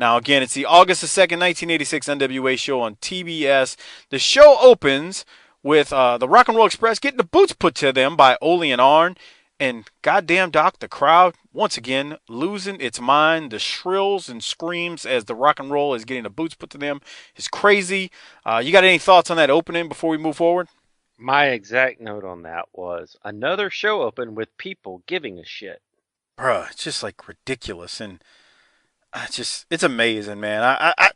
Now, again, it's the August the 2nd, 1986 NWA show on TBS. The show opens with the Rock and Roll Express getting the boots put to them by Ole and Arn. And goddamn, Doc, the crowd, once again, losing its mind. The shrills and screams as the Rock and Roll is getting the boots put to them is crazy. You got any thoughts on that opening before we move forward? My exact note on that was another show open with people giving a shit. Bruh, it's just like ridiculous. And it's amazing, man. I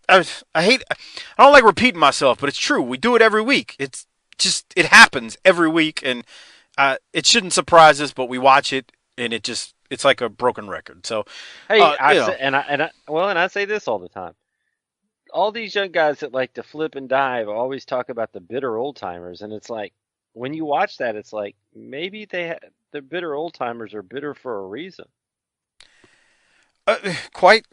hate, I don't like repeating myself, but it's true. We do it every week. It's just, it happens every week. And it shouldn't surprise us, but we watch it, and it's like a broken record. So, hey, I say this all the time. All these young guys that like to flip and dive always talk about the bitter old timers, and it's like when you watch that, it's like maybe the bitter old timers are bitter for a reason. Quite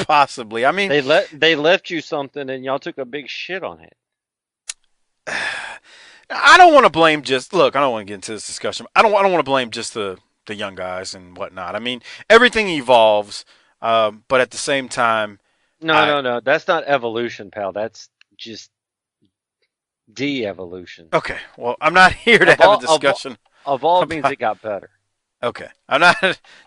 possibly. I mean, they left you something, and y'all took a big shit on it. I don't want to blame I don't want to get into this discussion. I don't want to blame just the young guys and whatnot. I mean, everything evolves, but at the same time, no, that's not evolution, pal. That's just de-evolution. Okay, well, I'm not here to have a discussion. Evolve means it got better. Okay, I'm not.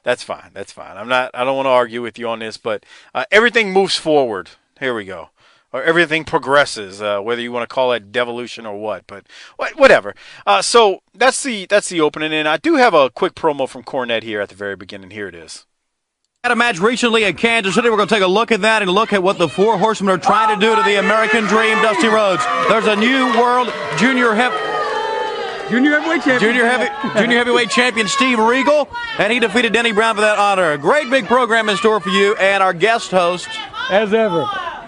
That's fine. I don't want to argue with you on this, but everything moves forward. Here we go. Or everything progresses, whether you want to call it devolution or what, but whatever. So that's the opening, and I do have a quick promo from Cornette here at the very beginning. Here it is. Had a match recently in Kansas City. We're going to take a look at that and look at what the Four Horsemen are trying to do to the American Dream, Dusty Rhodes. There's a new world junior heavyweight champion, Steve Regal, and he defeated Denny Brown for that honor. A great big program in store for you, and our guest host, as ever,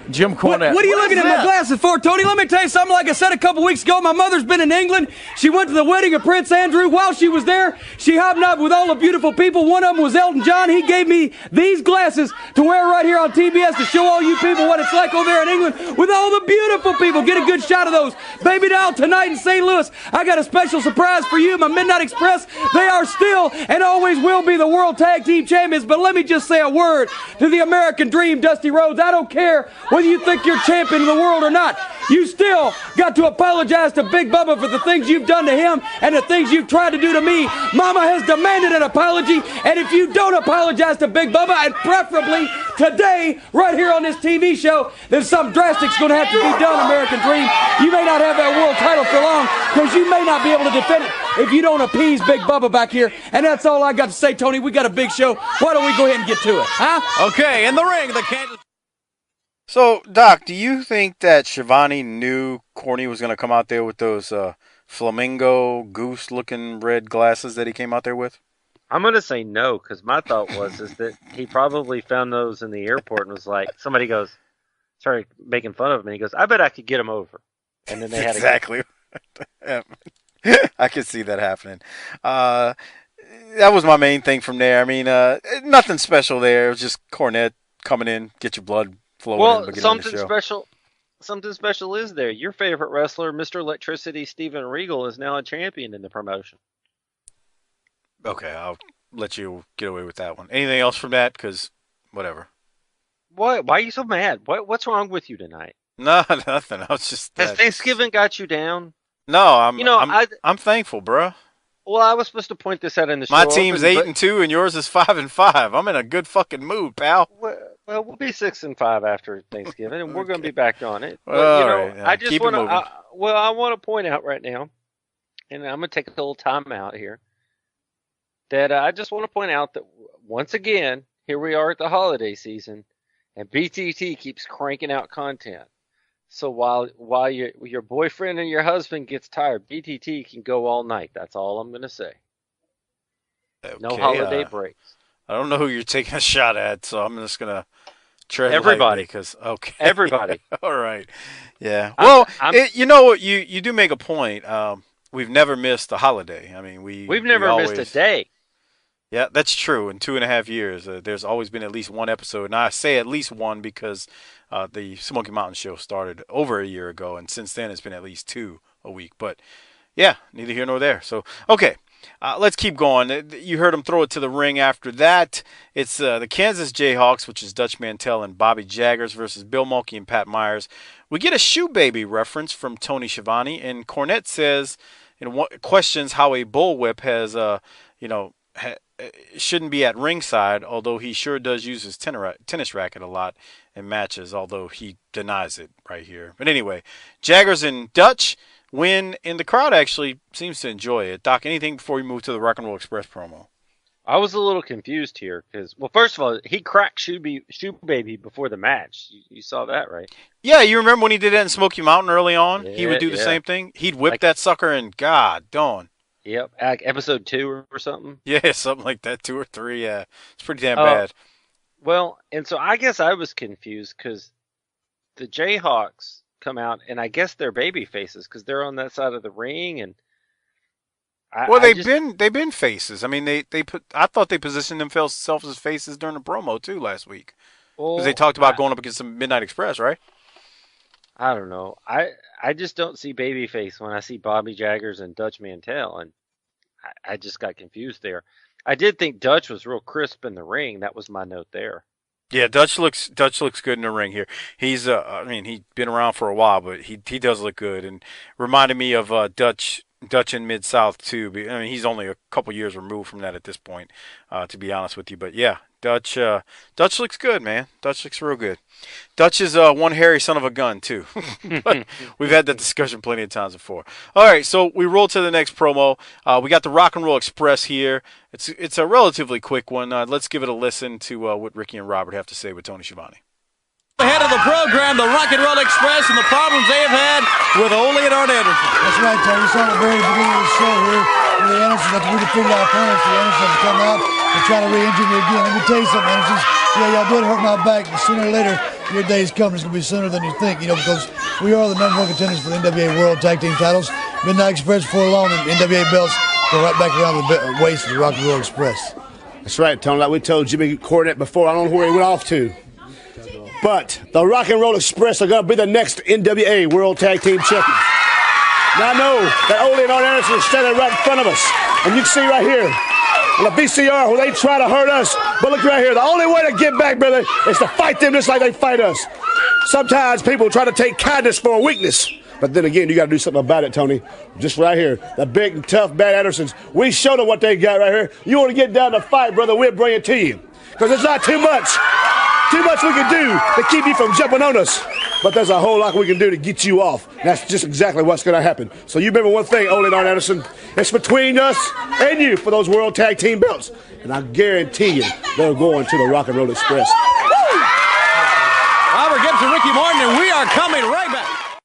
Jim Cornette. What are you looking at my glasses for, Tony? Let me tell you something. Like I said a couple weeks ago, my mother's been in England. She went to the wedding of Prince Andrew. While she was there, she hobnobbed with all the beautiful people. One of them was Elton John. He gave me these glasses to wear right here on TBS to show all you people what it's like over there in England with all the beautiful people. Get a good shot of those. Baby doll, tonight in St. Louis, I got a special surprise for you, my Midnight Express. They are still and always will be the World Tag Team Champions. But let me just say a word to the American Dream, Dusty Rhodes. I don't care whether you think you're champion of the world or not. You still got to apologize to Big Bubba for the things you've done to him and the things you've tried to do to me. Mama has demanded an apology, and if you don't apologize to Big Bubba, and preferably today, right here on this TV show, then something drastic's going to have to be done, American Dream. You may not have that world title for long because you may not be able to defend it if you don't appease Big Bubba back here. And that's all I got to say, Tony. We got a big show. Why don't we go ahead and get to it, huh? Okay, in the ring, the Kansas. So, Doc, do you think that Shivani knew Corny was going to come out there with those flamingo goose-looking red glasses that he came out there with? I'm going to say no, because my thought was that he probably found those in the airport and was like, started making fun of him, and he goes, I bet I could get him over. And then they had exactly. I could see that happening. That was my main thing from there. I mean, nothing special there. It was just Cornette coming in, get your blood flowing. Well, something special is there. Your favorite wrestler, Mr. Electricity, Steven Regal, is now a champion in the promotion. Okay, I'll let you get away with that one. Anything else from that? Because whatever. Why are you so mad? What's wrong with you tonight? No, nothing. I was just. Has Thanksgiving got you down? No, I'm thankful, bro. Well, I was supposed to point this out in the show. My team's 8-2, and yours is 5-5. I'm in a good fucking mood, pal. Well, we'll be 6-5 after Thanksgiving, and we're going to be back on it. But, right, yeah. I just want to. I want to point out right now, and I'm going to take a little time out here. That I just want to point out that once again, here we are at the holiday season, and BTT keeps cranking out content. So while your boyfriend and your husband gets tired, BTT can go all night. That's all I'm going to say. Okay, no holiday breaks. I don't know who you're taking a shot at, so I'm just going to tread everybody. Okay. Everybody. All right. Yeah. Well, you know what? You do make a point. We've never missed a holiday. I mean, we've never missed a day. Yeah, that's true. In 2.5 years, there's always been at least one episode. And I say at least one because the Smoky Mountain Show started over a year ago, and since then it's been at least 2 a week. But, yeah, neither here nor there. So, okay. let's keep going. You heard him throw it to the ring after that. It's the Kansas Jayhawks, which is Dutch Mantell and Bobby Jaggers versus Bill Mulkey and Pat Myers. We get a Shoe Baby reference from Tony Schiavone, and Cornette says, questions how a bullwhip has, shouldn't be at ringside, although he sure does use his tennis racket a lot in matches, although he denies it right here. But anyway, Jaggers and Dutch win, and the crowd actually seems to enjoy it. Doc, anything before we move to the Rock and Roll Express promo? I was a little confused here because, well, first of all, he cracked Shoe Baby before the match. You saw that, right? Yeah, you remember when he did that in Smoky Mountain early on? Yeah, he would do the same thing. He'd whip that sucker, and God darn. Yep, episode 2 or something. Yeah, something like that, 2 or 3. Yeah, it's pretty damn bad. Well, and so I guess I was confused because the Jayhawks come out, and I guess they're baby faces because they're on that side of the ring, and they've been faces. I mean, I thought they positioned themselves as faces during the promo too last week because they talked about going up against the Midnight Express, right? I don't know. I just don't see babyface when I see Bobby Jaggers and Dutch Mantell, and I just got confused there. I did think Dutch was real crisp in the ring. That was my note there. Yeah, Dutch looks good in the ring here. He's he's been around for a while, but he does look good, and reminded me of Dutch in Mid-South too. I mean, he's only a couple years removed from that at this point, to be honest with you. But yeah, Dutch looks good, man. Dutch looks real good. Dutch is one hairy son of a gun too. But we've had that discussion plenty of times before. All right, so we roll to the next promo. We got the Rock and Roll Express here. It's a relatively quick one. Let's give it a listen to what Ricky and Robert have to say with Tony Schiavone. Ahead of the program, the Rock and Roll Express, and the problems they have had with Ole and Arn Anderson. That's right, Tony. We saw at the very beginning of the show here where the Andersons have to really figure out opponents. The Andersons have to come out and try to re-injure me again. Let me tell you something, Andersons. Yeah, y'all did hurt my back, but sooner or later, your day's coming. It's going to be sooner than you think, because we are the number one contenders for the NWA World Tag Team titles. Midnight Express before long, and the NWA belts go right back around the waist of the Rock and Roll Express. That's right, Tony. Like we told Jimmy Cornette before, I don't know where he went off to. But the Rock and Roll Express are going to be the next NWA World Tag Team Champions. Now I know that Ole and Arn Anderson is standing right in front of us. And you can see right here on the VCR where they try to hurt us. But look right here, the only way to get back, brother, is to fight them just like they fight us. Sometimes people try to take kindness for a weakness. But then again, you got to do something about it, Tony. Just right here, the big and tough bad Andersons. We showed them what they got right here. You want to get down to fight, brother, we'll bring it to you. Because it's not too much. Too much we can do to keep you from jumping on us. But there's a whole lot we can do to get you off. That's just exactly what's going to happen. So you remember one thing, Ole and Arn Anderson. It's between us and you for those World Tag Team belts. And I guarantee you, they're going to the Rock and Roll Express. Woo! Robert Gibbs and Ricky Martin, and we are coming right back.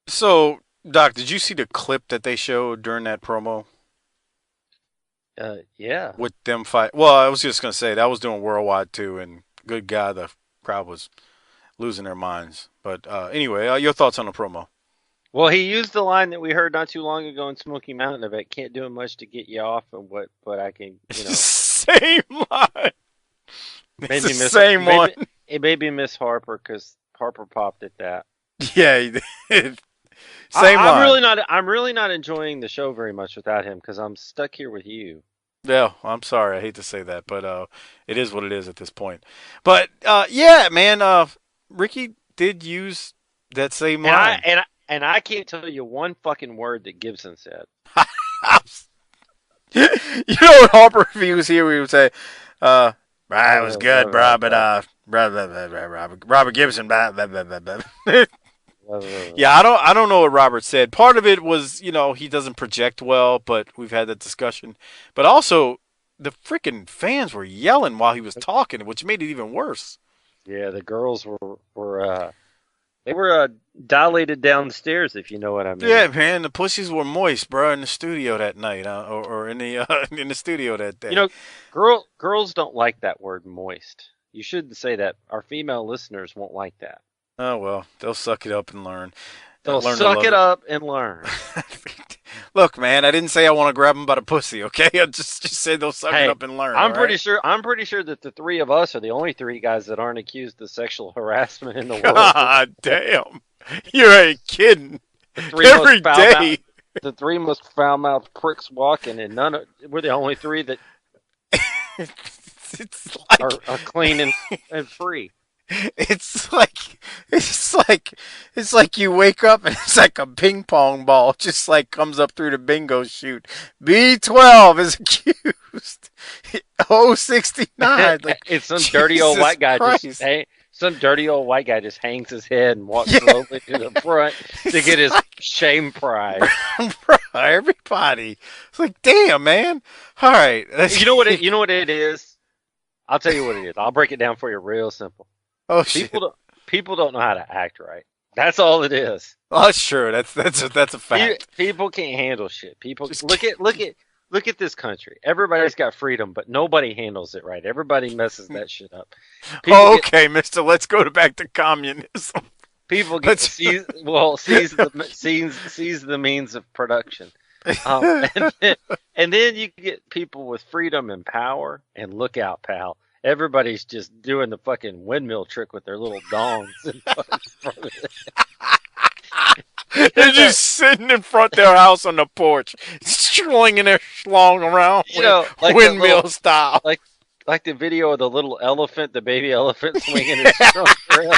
So, Doc, did you see the clip that they showed during that promo? Yeah. With them fight. Well, I was just going to say, that was doing worldwide too, and good God, the crowd was losing their minds. But anyway, your thoughts on the promo? Well, he used the line that we heard not too long ago in Smoky Mountain of it can't do much to get you off, and but I can, Same line. Maybe it's the same one. It may be Miss Harper because Harper popped at that. Yeah, he did. Same line. I'm really not enjoying the show very much without him because I'm stuck here with you. Yeah, I'm sorry. I hate to say that, but it is what it is at this point. But yeah, man, Ricky did use that same line. And I can't tell you one fucking word that Gibson said. You know what Harper, if he was here, we would say, it was good, bro, but Robert Gibson, blah, blah, blah, blah, blah. Yeah, I don't know what Robert said. Part of it was, he doesn't project well, but we've had that discussion. But also, the freaking fans were yelling while he was talking, which made it even worse. Yeah, the girls were dilated downstairs, if you know what I mean. Yeah, man, the pussies were moist, bro, in the studio that night, or in the studio that day. Girls don't like that word moist. You shouldn't say that. Our female listeners won't like that. Oh, well, they'll suck it up and learn. They'll suck it up and learn. Look, man, I didn't say I want to grab them by the pussy, okay? I just said they'll suck it up and learn. I'm pretty sure that the three of us are the only three guys that aren't accused of sexual harassment in the world. God damn. You ain't kidding. Every day. the three most foul-mouthed pricks walking, and we're the only three that It's like are clean and free. it's like it's like you wake up and it's like a ping pong ball just like comes up through the bingo chute. B12 is accused. 069. Like, It's some dirty old Jesus white guy Christ. some dirty old white guy just hangs his head and walks slowly to the front to get his shame prize. Bro, everybody. It's like, damn, man. All right. You know what it is? I'll tell you what it is. I'll break it down for you real simple. Oh shit. People don't know how to act right. That's all it is. Oh, sure. That's a fact. People can't handle shit. People look at this country. Everybody's got freedom, but nobody handles it right. Everybody messes that shit up. Okay, Mister. Let's go back to communism. People get seize the means of production. And then you get people with freedom and power, and look out, pal. Everybody's just doing the fucking windmill trick with their little dongs. They're just sitting in front of their house on the porch, slinging their schlong around, like windmill style. Like the video of the little elephant, the baby elephant swinging his trunk rail.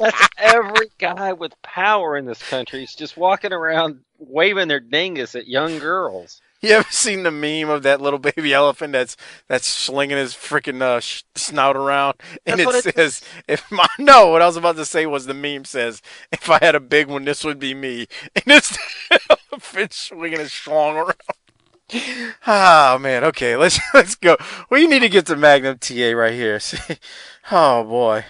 That's every guy with power in this country. He's just walking around waving their dingus at young girls. You ever seen the meme of that little baby elephant that's slinging his freaking snout around? And it says, what I was about to say was the meme says, if I had a big one, this would be me. And it's the elephant swinging his schlong around. Oh, man. Okay, let's go. We need to get to Magnum TA right here. See? Oh, boy.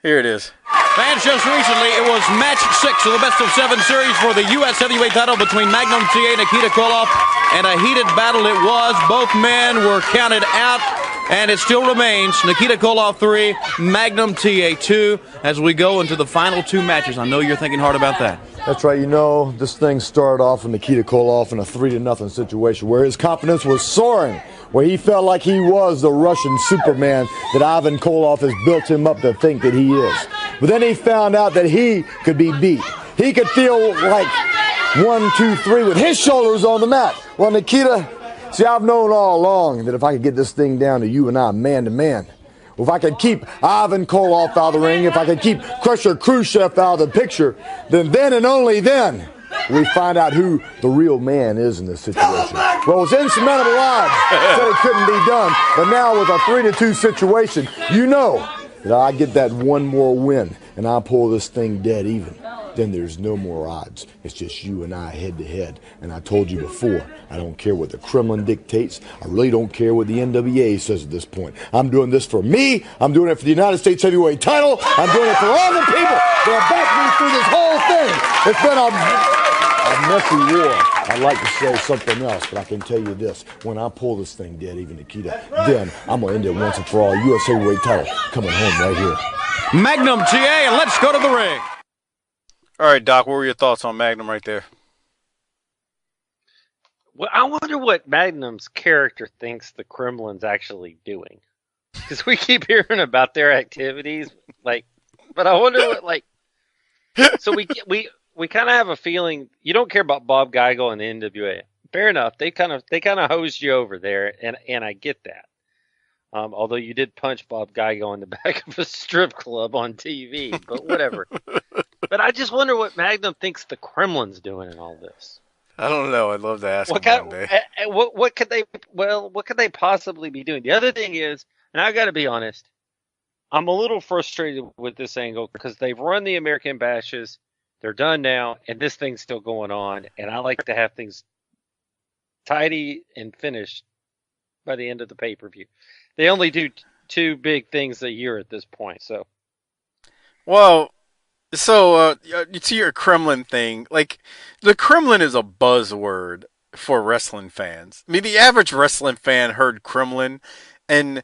Here it is. Fans, just recently, it was match 6 of the best-of-7 series for the U.S. heavyweight title between Magnum TA and Nikita Koloff, and a heated battle it was. Both men were counted out, and it still remains Nikita Koloff 3, Magnum TA 2, as we go into the final two matches. I know you're thinking hard about that. That's right. You know, this thing started off with Nikita Koloff in a 3-0 situation where his confidence was soaring, where he felt like he was the Russian Superman that Ivan Koloff has built him up to think that he is. But then he found out that he could be beat. He could feel like 1, 2, 3 with his shoulders on the mat. Well, Nikita, see, I've known all along that if I could get this thing down to you and I, man to man, if I could keep Ivan Koloff out of the ring, if I could keep Crusher Khrushchev out of the picture, then and only then we find out who the real man is in this situation. Well, it was insurmountable odds. Said it couldn't be done. But now with a 3-2 situation, you know that I get that one more win and I pull this thing dead even. Then there's no more odds. It's just you and I head to head. And I told you before, I don't care what the Kremlin dictates. I really don't care what the NWA says at this point. I'm doing this for me. I'm doing it for the United States heavyweight title. I'm doing it for all the people that have backed me through this whole thing. It's been a messy war. I'd like to say something else, but I can tell you this. When I pull this thing dead, even Nikita, then I'm going to end it once and for all. U.S. heavyweight title coming home right here. Magnum TA, and let's go to the ring. All right, Doc, what were your thoughts on Magnum right there? Well, I wonder what Magnum's character thinks the Kremlin's actually doing. Because we keep hearing about their activities, but I wonder what, so we kind of have a feeling you don't care about Bob Geigel and the NWA. Fair enough. They kind of hosed you over there, and I get that. Although you did punch Bob Geigel in the back of a strip club on TV, but whatever. But I just wonder what Magnum thinks the Kremlin's doing in all this. I don't know. I'd love to ask him one day. What could they possibly be doing? The other thing is, and I got to be honest, I'm a little frustrated with this angle because they've run the American bashes. They're done now, and this thing's still going on. And I like to have things tidy and finished by the end of the pay-per-view. They only do 2 big things a year at this point, so. Well, to your Kremlin thing, the Kremlin is a buzzword for wrestling fans. I mean, the average wrestling fan heard Kremlin, and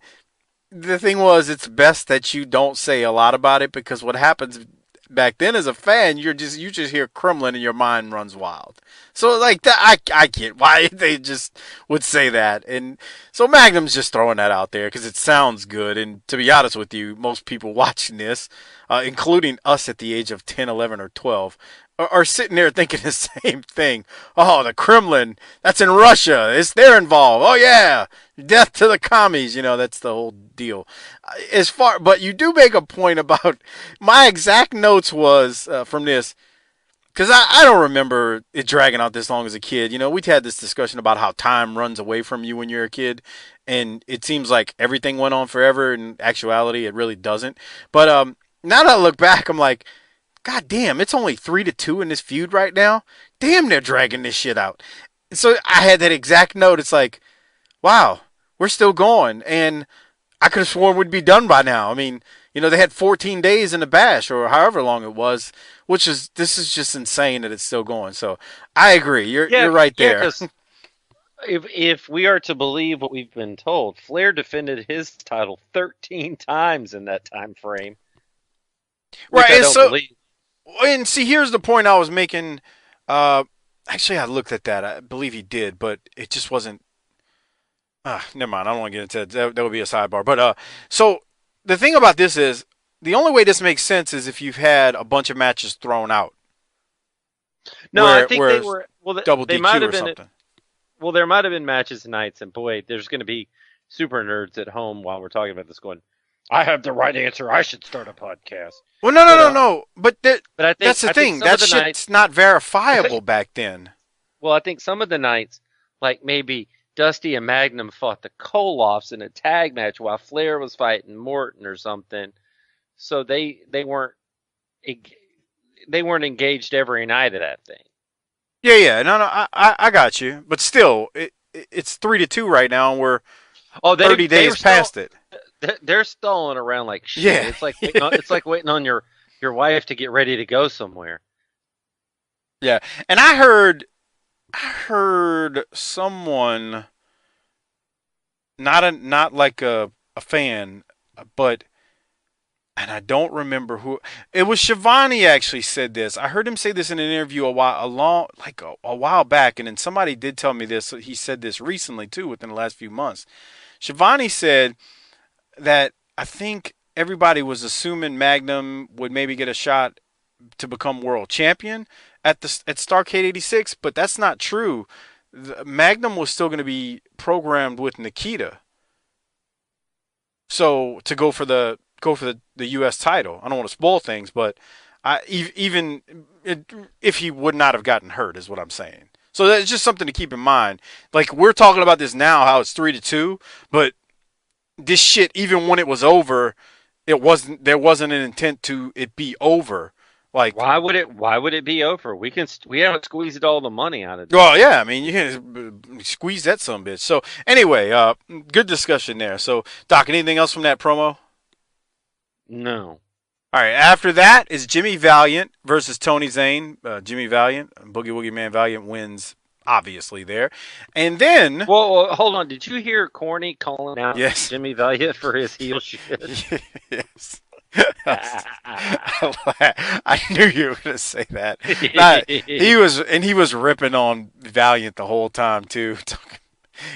the thing was, it's best that you don't say a lot about it because what happens back then as a fan, you just hear Kremlin and your mind runs wild. So that, I get why they just would say that. And so Magnum's just throwing that out there because it sounds good. And to be honest with you, most people watching this, including us at the age of 10, 11, or 12, are sitting there thinking the same thing. Oh, the Kremlin, that's in Russia. They're involved. Oh yeah, death to the commies. That's the whole deal. But you do make a point about my exact notes was from this. Because I don't remember it dragging out this long as a kid. We'd had this discussion about how time runs away from you when you're a kid. And it seems like everything went on forever. In actuality, it really doesn't. But now that I look back, I'm like, God damn, it's only 3-2 in this feud right now. Damn, they're dragging this shit out. So I had that exact note. It's like, wow, we're still going. And I could have sworn we'd be done by now. I mean, they had 14 days in the bash or however long it was, this is just insane that it's still going. So I agree. You're right there. Yeah, 'cause if we are to believe what we've been told, Flair defended his title 13 times in that time frame. Right, I don't believe. And see, here's the point I was making. Actually, I looked at that. I believe he did, but it just wasn't. Never mind. I don't want to get into that. That would be a sidebar. But so the thing about this is, the only way this makes sense is if you've had a bunch of matches thrown out. No, I think they were. Well, double they DQ might have or been. something. Well, there might have been matches tonight, and boy, there's going to be super nerds at home while we're talking about this going, I have the right answer. I should start a podcast. Well, no. But I think, that's the thing. That shit's nights, not verifiable back then. Well, I think some of the nights, like maybe Dusty and Magnum fought the Koloffs in a tag match while Flair was fighting Morton or something. So they weren't engaged every night of that thing. Yeah. No, I got you. But still, it's 3-2 right now, and we're 30 days past it. They're stalling around like shit. Yeah. It's like waiting on your wife to get ready to go somewhere. Yeah, and I heard someone, not like a fan, but, and I don't remember who it was. Shivani actually said this. I heard him say this in an interview a while back, and then somebody did tell me this. He said this recently too, within the last few months. Shivani said that I think everybody was assuming Magnum would maybe get a shot to become world champion at Starrcade 86, but that's not true. Magnum was still going to be programmed with Nikita, so to go for the U.S. title. I don't want to spoil things, but if he would not have gotten hurt, is what I'm saying. So that's just something to keep in mind. Like, we're talking about this now, how it's 3-2, but this shit, even when it was over, there wasn't an intent to it be over. Like, why would it be over? We haven't squeezed all the money out of it. Well, yeah, I mean, you can squeeze that some bitch. So anyway, good discussion there. So Doc, anything else from that promo? No. All right, after that is Jimmy Valiant versus Tony Zane. Jimmy Valiant, Boogie Woogie Man Valiant wins, obviously, there. And then... Well, hold on. Did you hear Corny calling out yes. Jimmy Valiant for his heel shit? Yes. I knew you were going to say that. He was ripping on Valiant the whole time, too.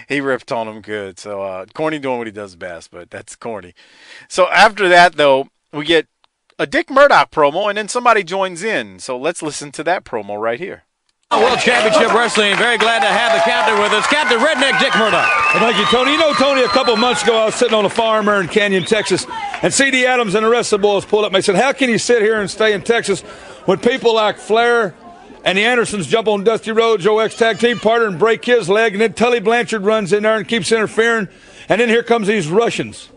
He ripped on him good. So Corny doing what he does best, but that's Corny. So after that, though, we get a Dick Murdoch promo, and then somebody joins in. So let's listen to that promo right here. World Championship Wrestling. Very glad to have the captain with us. Captain Redneck Dick Murdoch. Well, thank you, Tony. You know, Tony, a couple of months ago, I was sitting on a farm there in Canyon, Texas, and C.D. Adams and the rest of the boys pulled up and they said, how can you sit here and stay in Texas when people like Flair and the Andersons jump on Dusty Rhodes, your ex-tag team partner, and break his leg, and then Tully Blanchard runs in there and keeps interfering, and then here comes these Russians.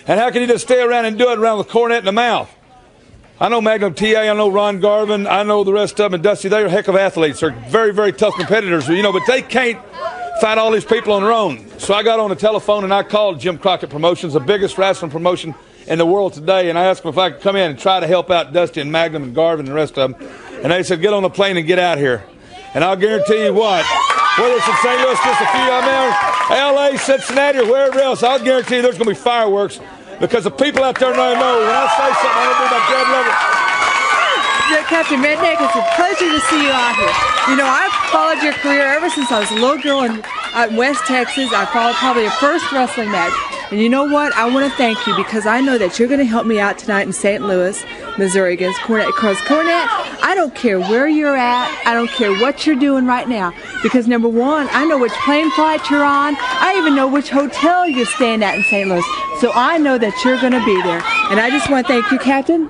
And how can you just stay around and do it around with cornet in the mouth? I know Magnum TA, I know Ron Garvin, I know the rest of them, and Dusty, they're a heck of athletes. They're very, very tough competitors, you know, but they can't fight all these people on their own. So I got on the telephone and I called Jim Crockett Promotions, the biggest wrestling promotion in the world today, and I asked them if I could come in and try to help out Dusty and Magnum and Garvin and the rest of them. And they said, get on the plane and get out here. And I'll guarantee you what, whether it's in St. Louis, just a few L.A., Cincinnati, or wherever else, I'll guarantee you there's going to be fireworks. Because the people out there know when I say something, I don't do my dead level. Captain Redneck, it's a pleasure to see you out here. You know, I've followed your career ever since I was a little girl in West Texas. I followed probably your first wrestling match. And you know what? I want to thank you because I know that you're going to help me out tonight in St. Louis, Missouri against Cornette. Because Cornette, I don't care where you're at. I don't care what you're doing right now. Because number one, I know which plane flight you're on. I even know which hotel you're staying at in St. Louis. So I know that you're going to be there. And I just want to thank you, Captain,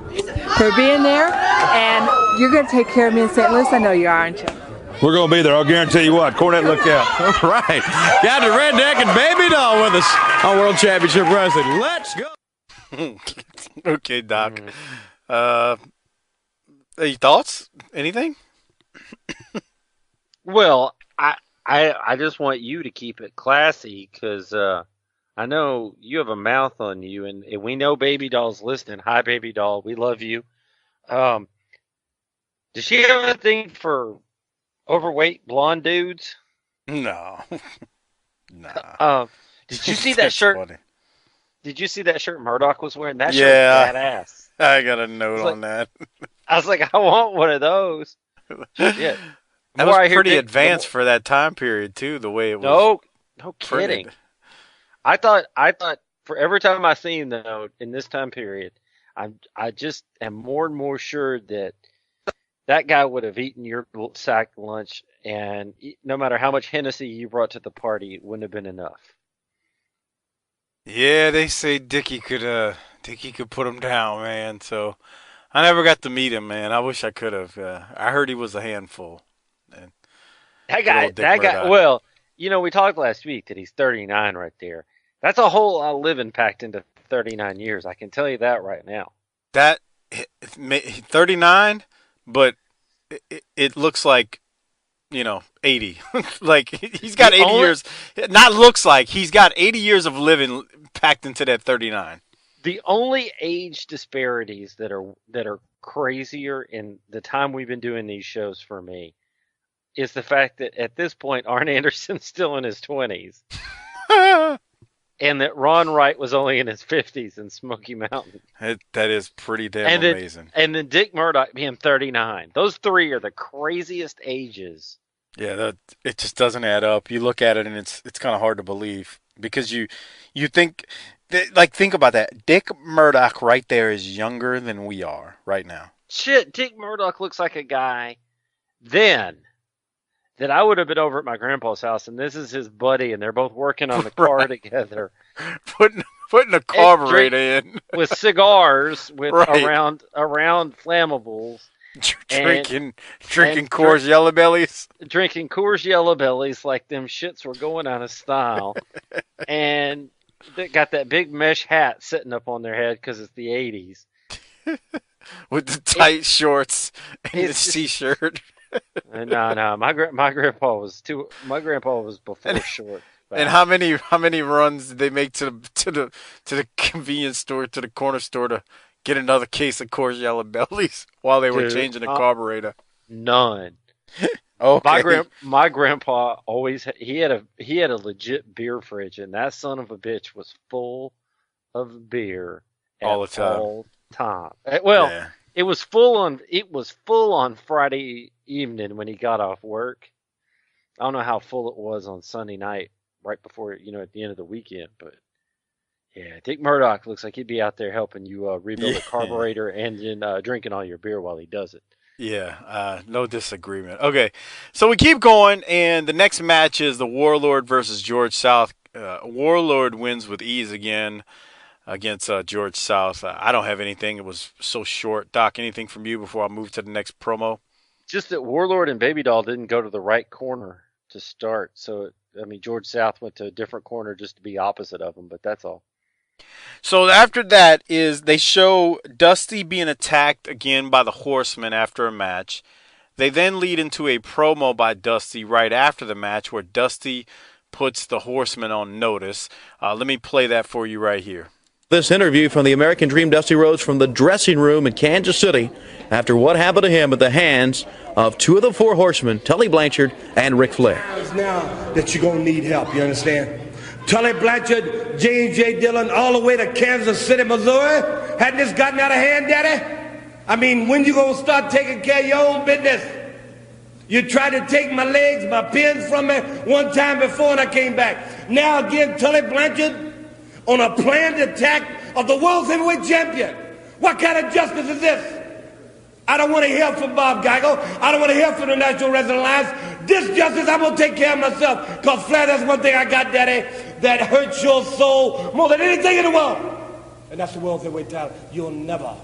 for being there. And you're going to take care of me in St. Louis. I know you are, aren't you? We're going to be there. I'll guarantee you what. Cornette, look out. All right. Captain Redneck and Baby Doll with us on World Championship Wrestling. Let's go. Okay, Doc. Any thoughts? Anything? Well, I just want you to keep it classy because I know you have a mouth on you, and we know Baby Doll's listening. Hi, Baby Doll. We love you. Does she have a thing for overweight blonde dudes? No. Nah. Did you see that shirt? Funny. Did you see that shirt Murdoch was wearing? That Yeah. shirt's badass. I got a note on that. I was like, I want one of those. Yeah. That was pretty advanced for that time period too. The way it was. No printed. kidding. I thought for every time I see him though in this time period, I just am more and more sure that guy would have eaten your sack lunch, and no matter how much Hennessy you brought to the party, it wouldn't have been enough. Yeah, they say Dickie could put him down, man. So I never got to meet him, man. I wish I could have. I heard he was a handful. And That guy. Well, we talked last week that he's 39 right there. That's a whole lot of living packed into 39 years. I can tell you that right now. That 39, but it looks like 80. Like he's got 80 years. Not looks like he's got 80 years of living packed into that 39. The only age disparities that are crazier in the time we've been doing these shows for me is the fact that at this point Arn Anderson's still in his 20s. And that Ron Wright was only in his 50s in Smoky Mountain. That is pretty damn amazing. And then Dick Murdoch being 39. Those three are the craziest ages. Yeah, it just doesn't add up. You look at it and it's kind of hard to believe because you think about that. Dick Murdoch right there is younger than we are right now. Shit, Dick Murdoch looks like a guy then that I would have been over at my grandpa's house, and this is his buddy, and they're both working on the car together. Putting a carburetor in. With cigars, with right. around flammables. Drinking Coors Yellow Bellies. Drinking Coors Yellow Bellies like them shits were going out of style. And they got that big mesh hat sitting up on their head because it's the 80s. With the tight shorts and the T-shirt. No. My grandpa was before short. And how many runs did they make to the convenience store, to the corner store to get another case of Coors Yellow Bellies while they were changing the carburetor? None. Okay. My grandpa always he had a legit beer fridge, and that son of a bitch was full of beer all the time. Well, yeah. It was full on Friday evening when he got off work. I don't know how full it was on Sunday night, right before at the end of the weekend. But yeah, Dick Murdoch looks like he'd be out there helping you rebuild a carburetor and then drinking all your beer while he does it. Yeah, no disagreement. Okay, so we keep going, and the next match is the Warlord versus George South. Warlord wins with ease again against George South. I don't have anything. It was so short. Doc, anything from you before I move to the next promo? Just that Warlord and Baby Doll didn't go to the right corner to start. So, George South went to a different corner just to be opposite of him, but that's all. So after that is they show Dusty being attacked again by the Horsemen after a match. They then lead into a promo by Dusty right after the match where Dusty puts the Horsemen on notice. Let me play that for you right here. This interview from the American Dream, Dusty Rhodes, from the dressing room in Kansas City after what happened to him at the hands of two of the four horsemen, Tully Blanchard and Ric Flair. Now that you're going to need help, you understand? Tully Blanchard, J&J Dillon, all the way to Kansas City, Missouri. Hadn't this gotten out of hand, Daddy? When you going to start taking care of your own business? You tried to take my legs, my pins from me one time before and I came back. Now again, Tully Blanchard, on a planned attack of the World Heavyweight Champion. What kind of justice is this? I don't want to hear from Bob Geigel. I don't want to hear from the National Wrestling Alliance. This justice, I'm going to take care of myself. Because, Flair, that's one thing I got, Daddy, that hurts your soul more than anything in the world. And that's the World Heavyweight title. You'll never,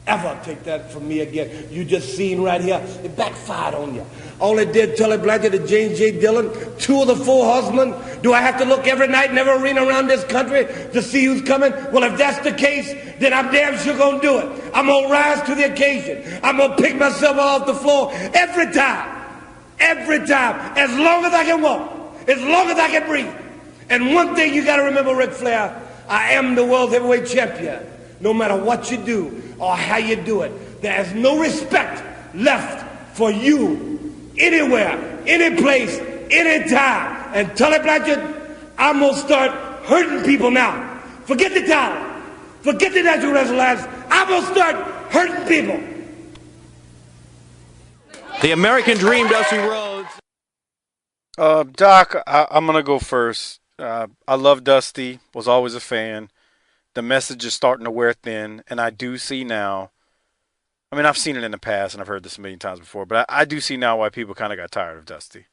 ever take that from me again. You just seen right here, it backfired on you. All it did, Tully Blanchard and James J. Dillon, 2 of the 4 horsemen. Do I have to look every night in every arena around this country to see who's coming? Well, if that's the case, then I'm damn sure going to do it. I'm going to rise to the occasion. I'm going to pick myself off the floor every time. Every time. As long as I can walk. As long as I can breathe. And one thing you got to remember, Ric Flair, I am the World Heavyweight Champion. No matter what you do or how you do it, there is no respect left for you anywhere, any place, any time. And Tully Blanchard, I'm going to start hurting people now. Forget the title. Forget the National Wrestling Alliance. I'm going to start hurting people. The American Dream, Dusty Rhodes. Doc, I'm going to go first. I love Dusty, was always a fan. The message is starting to wear thin, and I do see now. I mean, I've seen it in the past, and I've heard this a million times before, but I do see now why people kind of got tired of Dusty.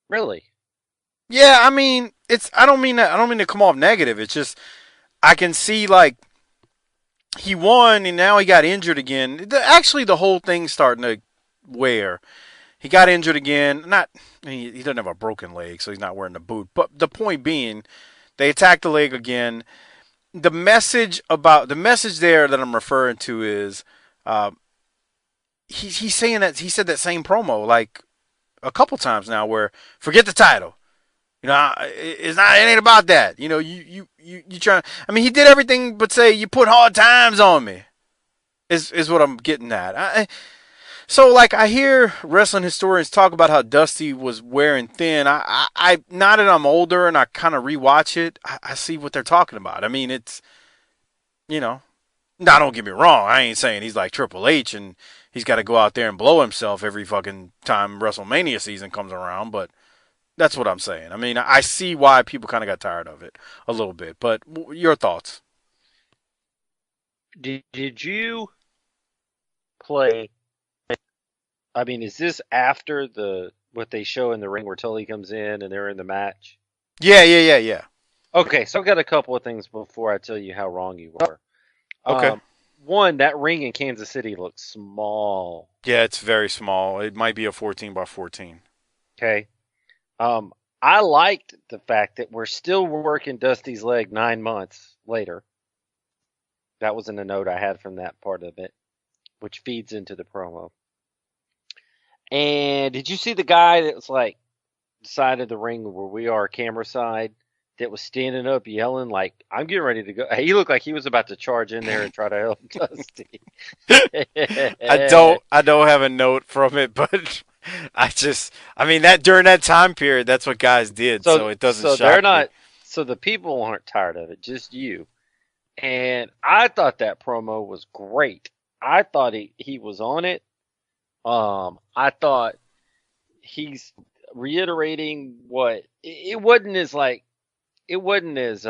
Really? Yeah, I mean, I don't mean to come off negative. It's just I can see like he won and now he got injured again. Actually, the whole thing's starting to wear. He got injured again. He doesn't have a broken leg, so he's not wearing the boot. But the point being, they attacked the leg again. The message there that I'm referring to is he's saying that he said that same promo like a couple times now where forget the title. You know, it ain't about that. You know, you trying. I mean, he did everything but say you put hard times on me. Is what I'm getting at. So like I hear wrestling historians talk about how Dusty was wearing thin. I now that I'm older and I kind of rewatch it, I see what they're talking about. I mean, it's, you know, now don't get me wrong. I ain't saying he's like Triple H and he's got to go out there and blow himself every fucking time WrestleMania season comes around, but that's what I'm saying. I mean, I see why people kind of got tired of it a little bit, but your thoughts? Did you play? I mean, is this after what they show in the ring where Tully comes in and they're in the match? Yeah. Okay, so I've got a couple of things before I tell you how wrong you were. Okay. One, that ring in Kansas City looks small. Yeah, it's very small. It might be a 14 by 14. Okay. I liked the fact that we're still working Dusty's leg 9 months later. That wasn't a note I had from that part of it, which feeds into the promo. And did you see the guy that was like the side of the ring where we are, camera side, that was standing up yelling like, I'm getting ready to go. He looked like he was about to charge in there and try to help Dusty. I don't have a note from it, but that during that time period, that's what guys did. So it doesn't shock me. So the people aren't tired of it, just you. And I thought that promo was great. I thought he was on it. I thought he's reiterating what it wasn't as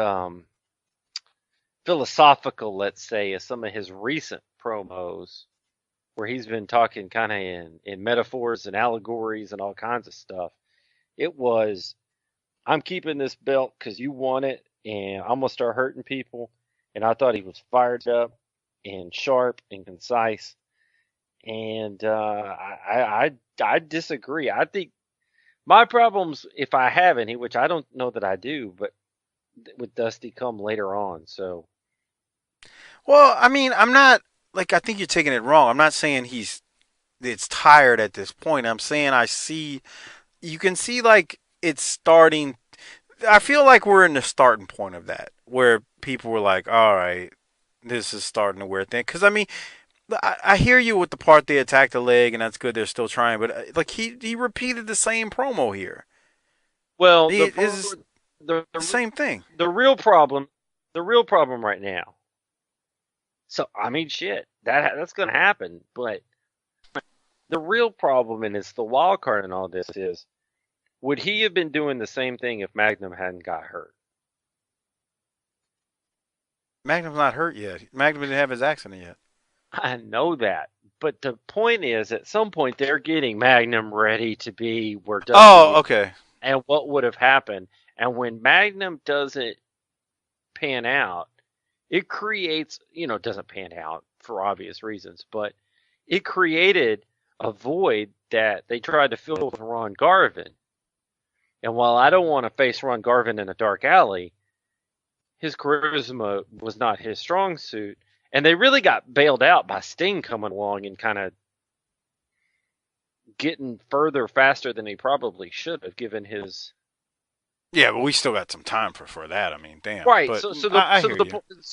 philosophical, let's say, as some of his recent promos where he's been talking kind of in metaphors and allegories and all kinds of stuff. It was, I'm keeping this belt because you want it and I'm going to start hurting people. And I thought he was fired up and sharp and concise. And I disagree. I think my problems, if I have any, which I don't know that I do, but with Dusty come later on. So, well, I mean, I'm not like I think you're taking it wrong. I'm not saying it's tired at this point. I'm saying you can see like it's starting. I feel like we're in the starting point of that, where people were like, "All right, this is starting to wear thin." Because I mean. I hear you with the part they attacked the leg, and that's good. They're still trying, but like he repeated the same promo here. Well, the same thing. The real problem right now. So I mean, shit, that's gonna happen. But the real problem, and it's the wild card in all this, is would he have been doing the same thing if Magnum hadn't got hurt? Magnum's not hurt yet. Magnum didn't have his accident yet. I know that. But the point is, at some point, they're getting Magnum ready to be where Dusty is. Okay. And what would have happened. And when Magnum doesn't pan out, it creates, doesn't pan out for obvious reasons, but it created a void that they tried to fill with Ron Garvin. And while I don't want to face Ron Garvin in a dark alley, his charisma was not his strong suit. And they really got bailed out by Sting coming along and kind of getting further faster than he probably should have, given his... Yeah, but we still got some time for that. I mean, damn. Right. But So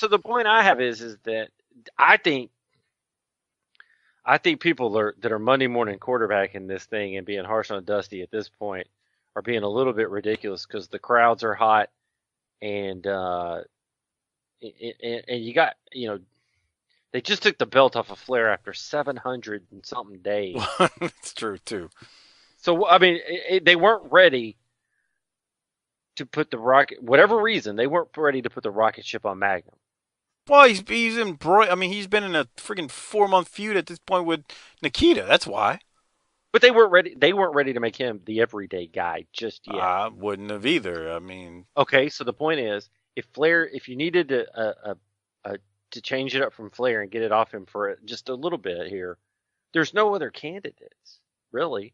the point I have is that I think people that are Monday morning quarterbacking this thing and being harsh on Dusty at this point are being a little bit ridiculous because the crowds are hot and you got, they just took the belt off of Flair after 700 and something days. It's true too. So I mean, they weren't ready to put the rocket, whatever reason, they weren't ready to put the rocket ship on Magnum. Well, he's he's been in a freaking 4-month feud at this point with Nikita. That's why. But they weren't ready. They weren't ready to make him the everyday guy just yet. I wouldn't have either. I mean, okay. So the point is, if you needed to change it up from Flair and get it off him for just a little bit here, there's no other candidates really.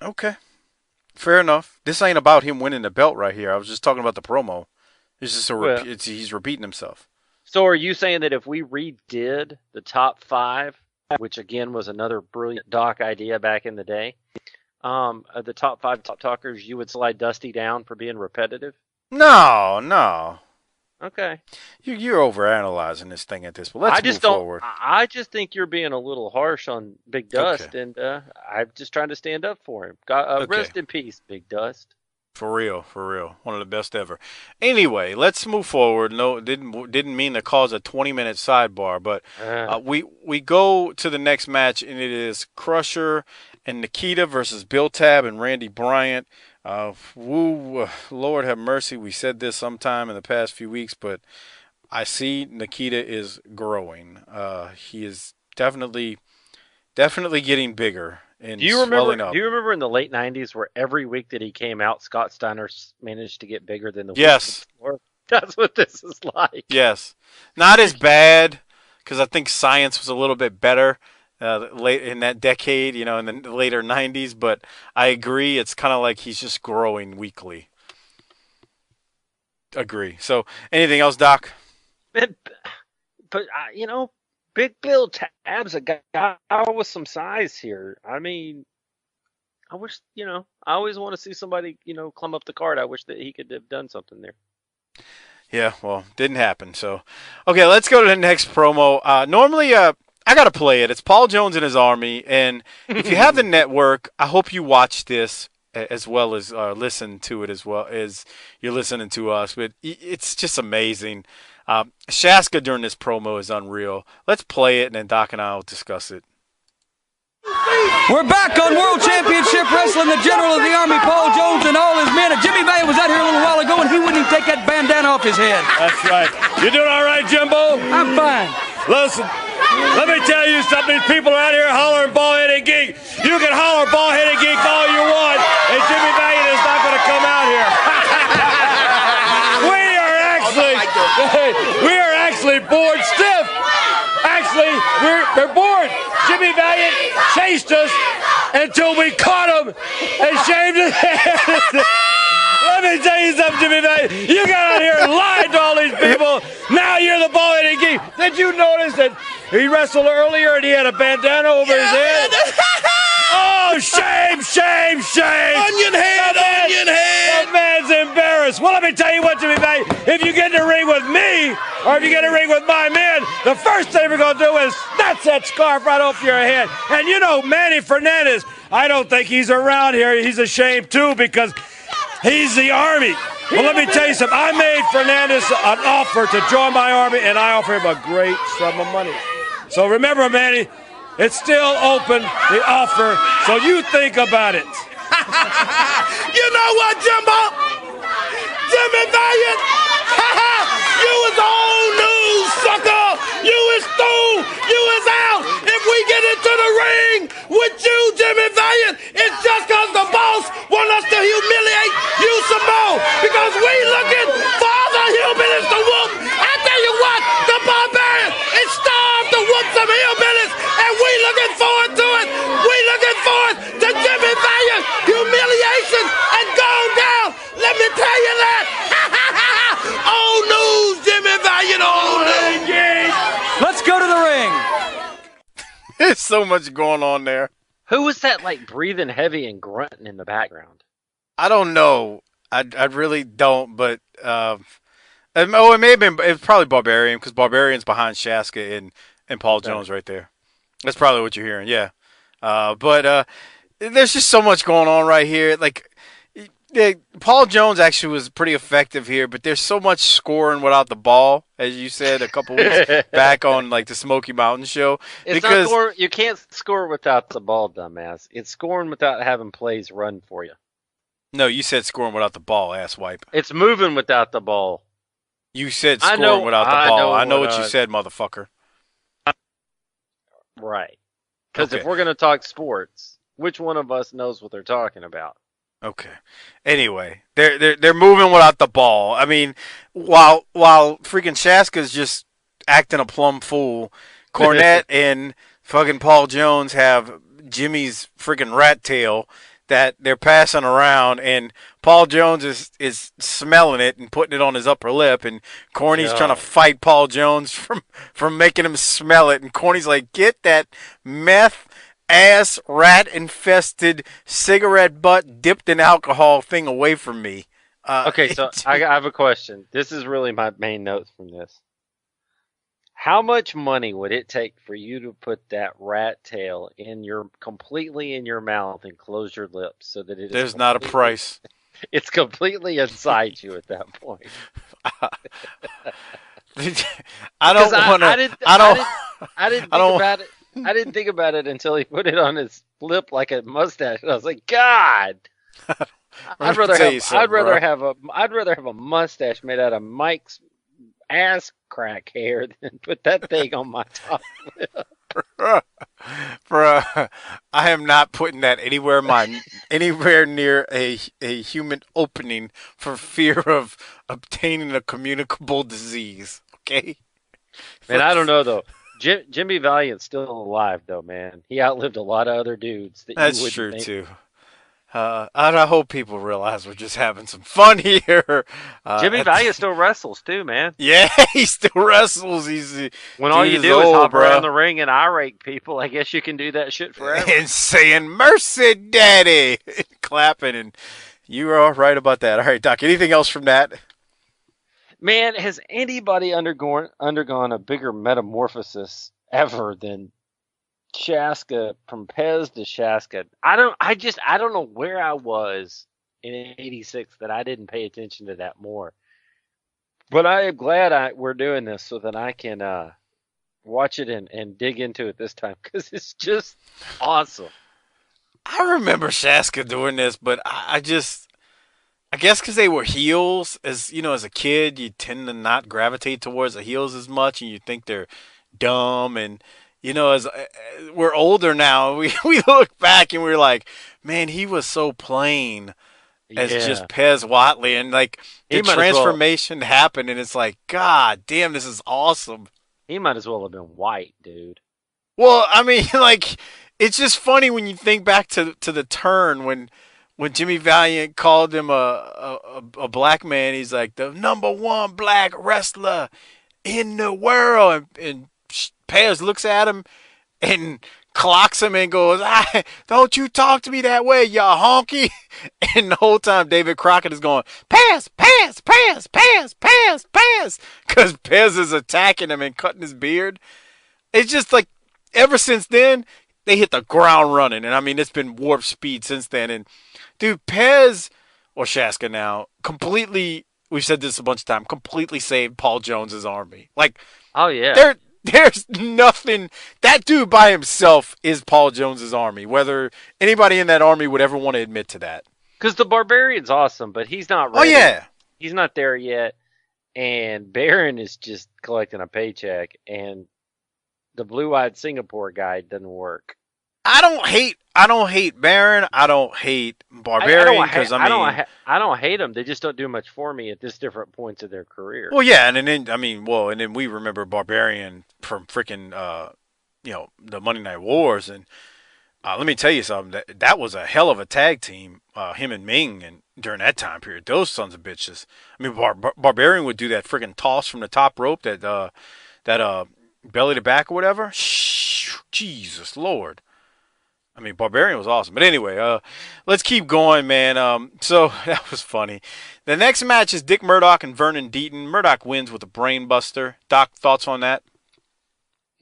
Okay. Fair enough. This ain't about him winning the belt right here. I was just talking about the promo. It's just he's repeating himself. So are you saying that if we redid the top 5, which again was another brilliant Doc idea back in the day, the top 5 top talkers, you would slide Dusty down for being repetitive? No. Okay. You're overanalyzing this thing at this point. Let's move forward. I just think you're being a little harsh on Big Dust, and I'm just trying to stand up for him. Rest in peace, Big Dust. For real. One of the best ever. Anyway, let's move forward. No, didn't mean to cause a 20-minute sidebar, but we go to the next match, and it is Crusher and Nikita versus Bill Tab and Randy Bryant. Lord have mercy. We said this sometime in the past few weeks, but I see Nikita is growing. He is definitely getting bigger and swelling up. Do you remember in the late 90s where every week that he came out, Scott Steiner managed to get bigger than the week before? That's what this is like. Yes. Not as bad, because I think science was a little bit better late in that decade, in the later 90s, but I agree, it's kind of like he's just growing weekly. Agree. So, anything else, Doc? But Big Bill Tab's a guy with some size here. I mean, I wish, I always want to see somebody, climb up the card. I wish that he could have done something there. Yeah, well, didn't happen. So, okay, let's go to the next promo. Normally, I got to play it. It's Paul Jones and his Army. And if you have the network, I hope you watch this as well as listen to it as well as you're listening to us. But it's just amazing. Shaska during this promo is unreal. Let's play it, and then Doc and I will discuss it. We're back on World Championship Wrestling. The General of the Army, Paul Jones, and all his men. And Jimmy Valiant was out here a little while ago, and he wouldn't even take that bandana off his head. That's right. You doing all right, Jimbo? I'm fine. Listen, let me tell you something. These people out here hollering ball-headed geek. You can holler ball-headed geek all you want, and Jimmy Valiant is not going to come out here. We are actually bored stiff. Actually, we're bored. Jimmy Valiant chased us until we caught him and shaved his head. Let me tell you something, Jimmy Valiant. You got out here and lied to all these people. Now you're the ball-headed geek. Did you notice that he wrestled earlier and he had a bandana over his head? Oh, shame. Onion head. That man's embarrassed. Well, let me tell you what, Jimmy Valiant. If you get in the ring with me, or if you get in the ring with my men, the first thing we're going to do is snatch that scarf right off your head. And Manny Fernandez, I don't think he's around here. He's ashamed, too, because he's the Army. Well, let me tell you something. I made Fernandez an offer to join my Army, and I offer him a great sum of money. So remember, Manny, it's still open, the offer, so you think about it. You know what, Jimbo? Jimmy Valiant, you is old news, sucker. You is through. You is out. If we get into the ring with you, Jimmy Valiant, it's just because the boss want us to humiliate you some more. Because we looking for other hillbillies to whoop. I tell you what, the Barbarian is starved to whoop some hillbillies, and we looking forward to it. We looking forward to Jimmy Valiant humiliation and going down. Let me tell you that. Old news, Jimmy Valiant, old news. Let's go to the ring. There's so much going on there. Who was that like breathing heavy and grunting in the background? I don't know. I really don't, but it may have been. It's probably Barbarian because Barbarian's behind Shaska and Paul Jones right there. That's probably what you're hearing. Yeah, but there's just so much going on right here. Like, Paul Jones actually was pretty effective here, but there's so much scoring without the ball, as you said a couple weeks back on like the Smoky Mountain show. It's not score, you can't score without the ball, dumbass. It's scoring without having plays run for you. No, you said scoring without the ball, asswipe. It's moving without the ball. You said scoring without the ball. I know what you said, motherfucker. Right. Because Okay. if we're going to talk sports, which one of us knows what they're talking about? Okay. Anyway, they're moving without the ball. I mean, while freaking Shaska's just acting a plumb fool, Cornette and fucking Paul Jones have Jimmy's freaking rat tail that they're passing around, and Paul Jones is smelling it and putting it on his upper lip, and Corny's trying to fight Paul Jones from making him smell it, and Corny's like, get that meth ass rat infested cigarette butt dipped in alcohol thing away from me. Okay, so I have a question. This is really my main notes from this. How much money would it take for you to put that rat tail completely in your mouth and close your lips so that there's not a price? It's completely inside you at that point. I don't want to. I didn't think about it until he put it on his lip like a mustache. And I was like, God. I'd rather have a mustache made out of Mike's ass crack hair than put that thing on my top lip. Bruh, I am not putting that anywhere near a human opening for fear of obtaining a communicable disease. Okay. Man, I don't know though. Jimmy Valiant's still alive though, man. He outlived a lot of other dudes. That's true too. I hope people realize we're just having some fun here. Jimmy Valiant still wrestles too, man. Yeah, he still wrestles. When all you do is hop around the ring and irate people, I guess you can do that shit forever. And saying "Mercy, Daddy," clapping, and you are all right about that. All right, Doc. Anything else from that? Man, has anybody undergone a bigger metamorphosis ever than Shaska, from Pez to Shaska? I don't know where I was in '86 that I didn't pay attention to that more. But I am glad we're doing this so that I can watch it and dig into it this time because it's just awesome. I remember Shaska doing this, but I guess because they were heels, as a kid, you tend to not gravitate towards the heels as much, and you think they're dumb. And as we're older now, we look back and we're like, man, he was so plain as just Pez Whatley, and like the transformation happened, and it's like, God damn, this is awesome. He might as well have been white, dude. Well, I mean, like, it's just funny when you think back to the turn when Jimmy Valiant called him a black man. He's like, the #1 black wrestler in the world, and Pez looks at him and clocks him and goes, don't you talk to me that way, you honky. And the whole time David Crockett is going, pass, pass, pass, pass, pass, pass, because Pez is attacking him and cutting his beard. It's just like, ever since then, they hit the ground running. And I mean, it's been warp speed since then. And dude, Pez, or Shaska now, completely, we've said this a bunch of times, completely saved Paul Jones's army. Like, oh yeah, There's nothing. That dude by himself is Paul Jones's army, whether anybody in that army would ever want to admit to that. Because the Barbarian's awesome, but he's not ready. Oh, yeah. He's not there yet. And Baron is just collecting a paycheck. And the blue-eyed Singapore guy doesn't work. I don't hate Baron. I don't hate Barbarian because I don't hate them. They just don't do much for me at this different points of their career. Well, yeah, and then we remember Barbarian from freaking the Monday Night Wars, and let me tell you something. That was a hell of a tag team. Him and Ming, and during that time period, those sons of bitches. I mean, Barbarian would do that freaking toss from the top rope, that belly to back or whatever. Jesus Lord. I mean, Barbarian was awesome. But anyway, let's keep going, man. So that was funny. The next match is Dick Murdoch and Vernon Deaton. Murdoch wins with a brain buster. Doc, thoughts on that?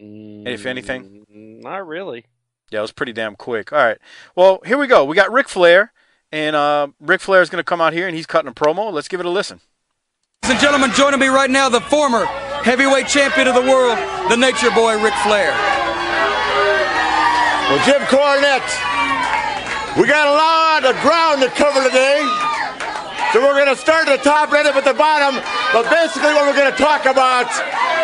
If anything? Not really. Yeah, it was pretty damn quick. All right. Well, here we go. We got Ric Flair, and Ric Flair is going to come out here, and he's cutting a promo. Let's give it a listen. Ladies and gentlemen, joining me right now, the former heavyweight champion of the world, the Nature Boy, Ric Flair. Well, Jim Cornette, we got a lot of ground to cover today. So we're going to start at the top, right up at the bottom. But basically what we're going to talk about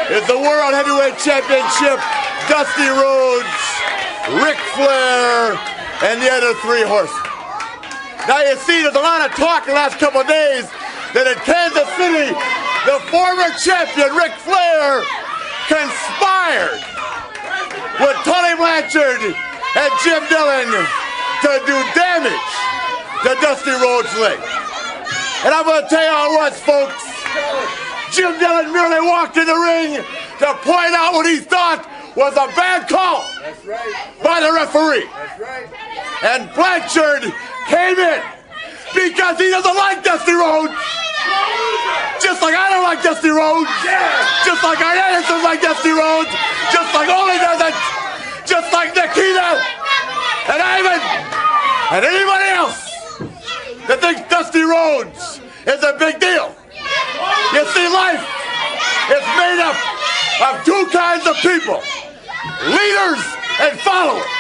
is the World Heavyweight Championship, Dusty Rhodes, Ric Flair, and the other three horsemen. Now you see there's a lot of talk the last couple of days that in Kansas City, the former champion, Ric Flair, conspired with Tony Blanchard and Jim Dillon to do damage to Dusty Rhodes' leg. And I'm going to tell you how it was, folks. Jim Dillon merely walked in the ring to point out what he thought was a bad call by the referee. And Blanchard came in because he doesn't like Dusty Rhodes. Just like I don't like Dusty Rhodes. Just like our Anderson like Dusty Rhodes. Just like Ole doesn't. Just like Nikita and Ivan and anybody else that thinks Dusty Rhodes is a big deal. You see, life is made up of two kinds of people, leaders and followers.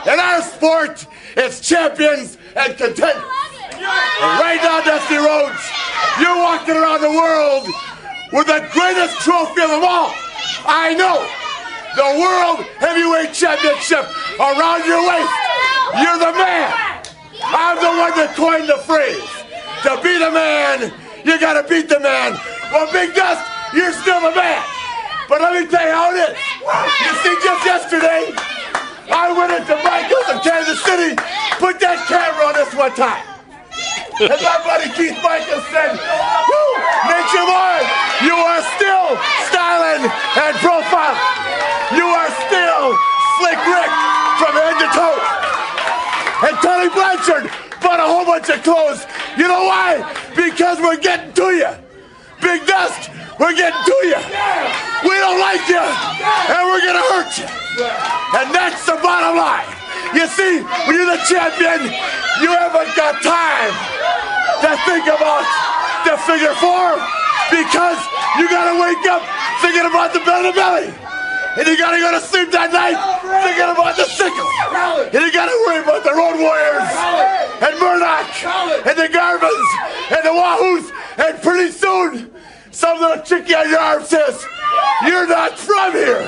In our sport, it's champions and contenders. And right now, Dusty Rhodes, you're walking around the world with the greatest trophy of them all. I know. The World Heavyweight Championship around your waist. You're the man. I'm the one that coined the phrase. To be the man, you gotta beat the man. Well, Big Dust, you're still the man. But let me tell you how it is. You see, just yesterday, I went into Michael's in Kansas City, put that camera on this one time. And my buddy Keith Michaels said, woo, Nature Boy, you are still styling and profiling. You are still Slick Rick from head to toe. And Tony Blanchard bought a whole bunch of clothes. You know why? Because we're getting to you. Big Dust, we're getting to you. We don't like you, and we're going to hurt you. And that's the bottom line. You see, when you're the champion, you haven't got time to think about the figure four because you got to wake up thinking about the belly-to-belly. And you gotta go to sleep that night thinking about the sickle. And you gotta worry about the Road Warriors and Murdoch and the Garvins and the Wahoos. And pretty soon, some little chickie on your arm says, you're not from here.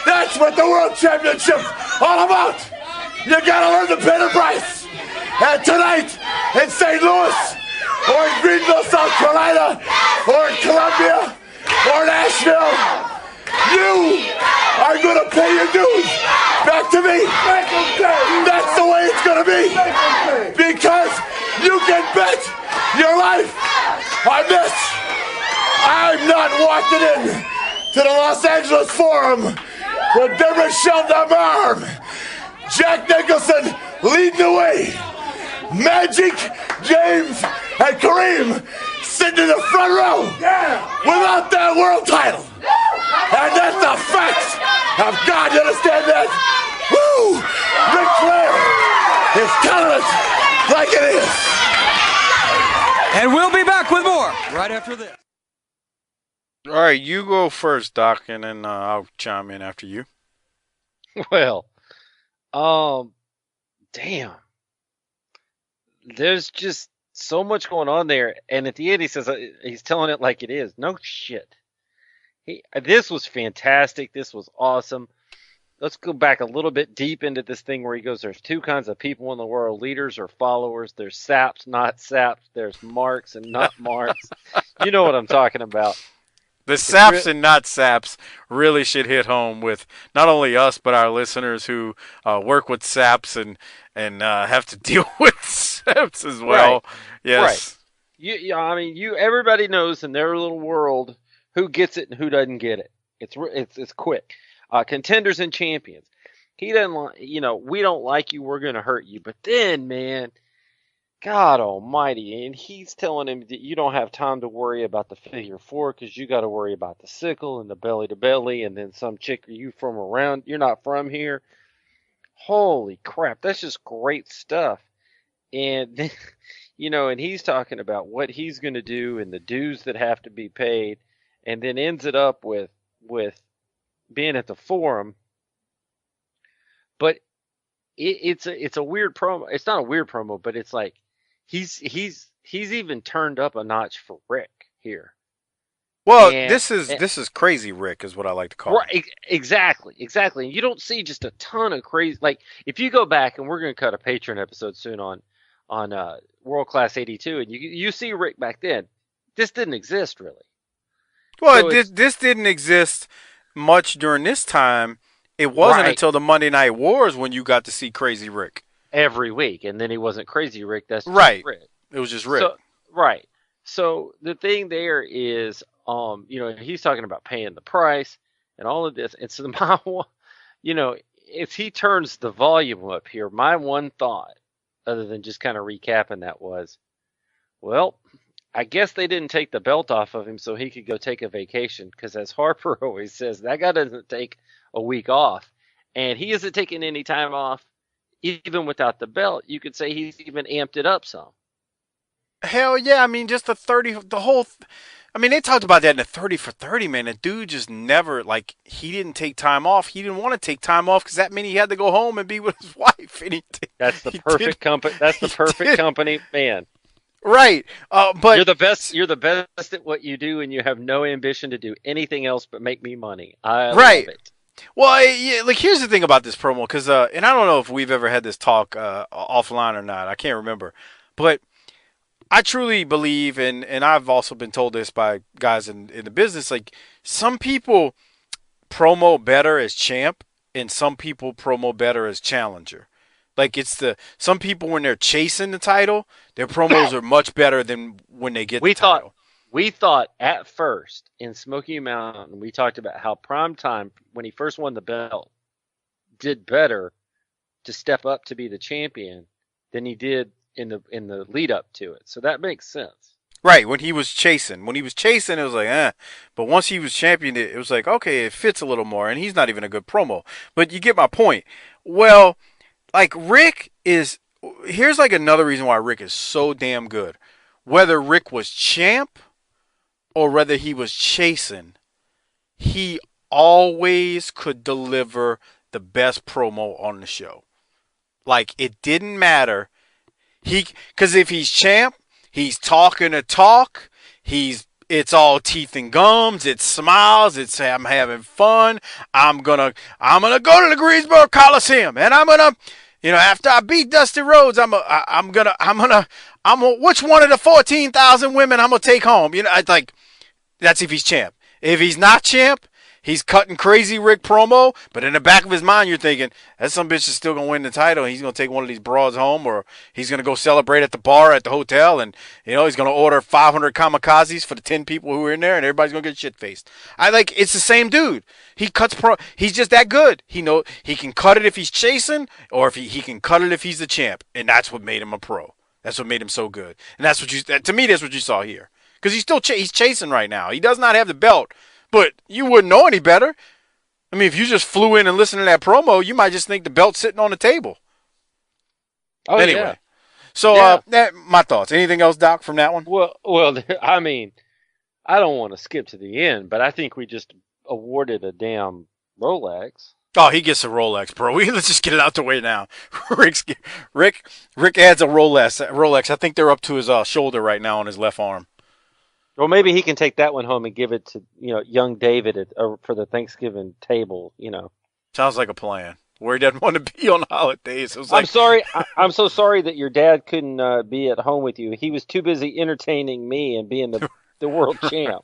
That's what the World Championship's all about. You gotta learn to pay the price. And tonight in St. Louis, or in Greenville, South Carolina, or in Columbia, or in Asheville, you are going to pay your dues back to me. That's the way it's going to be. Because you can bet your life on this. I'm not walking in to the Los Angeles Forum with Deborah Shelton on my arm. Jack Nicholson leading the way. Magic, James, and Kareem sitting in the front row without that world title. And that's a fact of God, you understand that? Woo! Ric Flair is telling us like it is. And we'll be back with more right after this. All right, you go first, Doc, and then I'll chime in after you. Well, damn. There's just so much going on there, and at the end he says he's telling it like it is. No shit. This was fantastic. This was awesome. Let's go back a little bit deep into this thing where he goes, there's two kinds of people in the world, leaders or followers. There's saps, not saps. There's marks and not marks. You know what I'm talking about. The saps and not saps really should hit home with not only us, but our listeners who work with saps and have to deal with saps as well. Right. Yes. Right. I mean, everybody knows in their little world who gets it and who doesn't get it. It's quick. Contenders and champions. He doesn't, we don't like you. We're going to hurt you. But then, man, God almighty. And he's telling him that you don't have time to worry about the figure four because you got to worry about the sickle and the belly to belly. And then some chick, are you from around? You're not from here. Holy crap. That's just great stuff. And then, and he's talking about what he's going to do and the dues that have to be paid. And then ends it up with being at the forum, but it's a weird promo. It's not a weird promo, but it's like he's even turned up a notch for Rick here. Well, this is crazy Rick is what I like to call it. Exactly. And you don't see just a ton of crazy. Like if you go back, and we're going to cut a Patreon episode soon on World Class 82, and you see Rick back then. This didn't exist really. Well, so this didn't exist much during this time. It wasn't until the Monday Night Wars when you got to see Crazy Rick every week, and then he wasn't Crazy Rick. That's just right. Rick. It was just Rick. So the thing there is, he's talking about paying the price and all of this. And so if he turns the volume up here, my one thought, other than just kind of recapping that, was, well, I guess they didn't take the belt off of him so he could go take a vacation. Because as Harper always says, that guy doesn't take a week off. And he isn't taking any time off, even without the belt. You could say he's even amped it up some. Hell yeah. I mean, just they talked about that in the 30 for 30, man. The dude just never, he didn't take time off. He didn't want to take time off because that meant he had to go home and be with his wife. And that's the perfect company. That's the perfect company, man. Right, but you're the best. You're the best at what you do, and you have no ambition to do anything else but make me money. I love it. Well, here's the thing about this promo, because and I don't know if we've ever had this talk offline or not. I can't remember, but I truly believe, and I've also been told this by guys in the business, some people promo better as champ, and some people promo better as challenger. Some people when they're chasing the title, their promos are much better than when they get the title. We thought at first in Smoky Mountain, we talked about how Primetime, when he first won the belt, did better to step up to be the champion than he did in the lead up to it. So that makes sense. Right, when he was chasing. It was like, eh. But once he was champion, it was like, okay, it fits a little more, and he's not even a good promo. But you get my point. Well, Rick is, here's another reason why Rick is so damn good. Whether Rick was champ or whether he was chasing, he always could deliver the best promo on the show. It didn't matter. Because if he's champ, he's talking a talk. It's all teeth and gums. It's smiles. It's I'm having fun. I'm gonna go to the Greensboro Coliseum, and I'm gonna, after I beat Dusty Rhodes, I'm which one of the 14,000 women I'm gonna take home? That's if he's champ. If he's not champ, he's cutting Crazy Rick promo, but in the back of his mind, you're thinking, that some bitch is still going to win the title, and he's going to take one of these broads home, or he's going to go celebrate at the bar at the hotel, and, he's going to order 500 kamikazes for the 10 people who are in there, and everybody's going to get shit-faced. It's the same dude. He cuts he's just that good. He can cut it if he's chasing, or if he can cut it if he's the champ, and that's what made him a pro. That's what made him so good. And that's what to me, that's what you saw here. Because he's chasing right now. He does not have the belt. But you wouldn't know any better. I mean, if you just flew in and listened to that promo, you might just think the belt's sitting on the table. Oh, anyway. Yeah. So, my thoughts. Anything else, Doc, from that one? Well, I mean, I don't want to skip to the end, but I think we just awarded a damn Rolex. Oh, he gets a Rolex, bro. Let's just get it out the way now. Rick adds a Rolex. I think they're up to his shoulder right now on his left arm. Well, maybe he can take that one home and give it to young David for the Thanksgiving table. Sounds like a plan. Where he doesn't want to be on holidays. I'm sorry. I'm so sorry that your dad couldn't be at home with you. He was too busy entertaining me and being the world champ.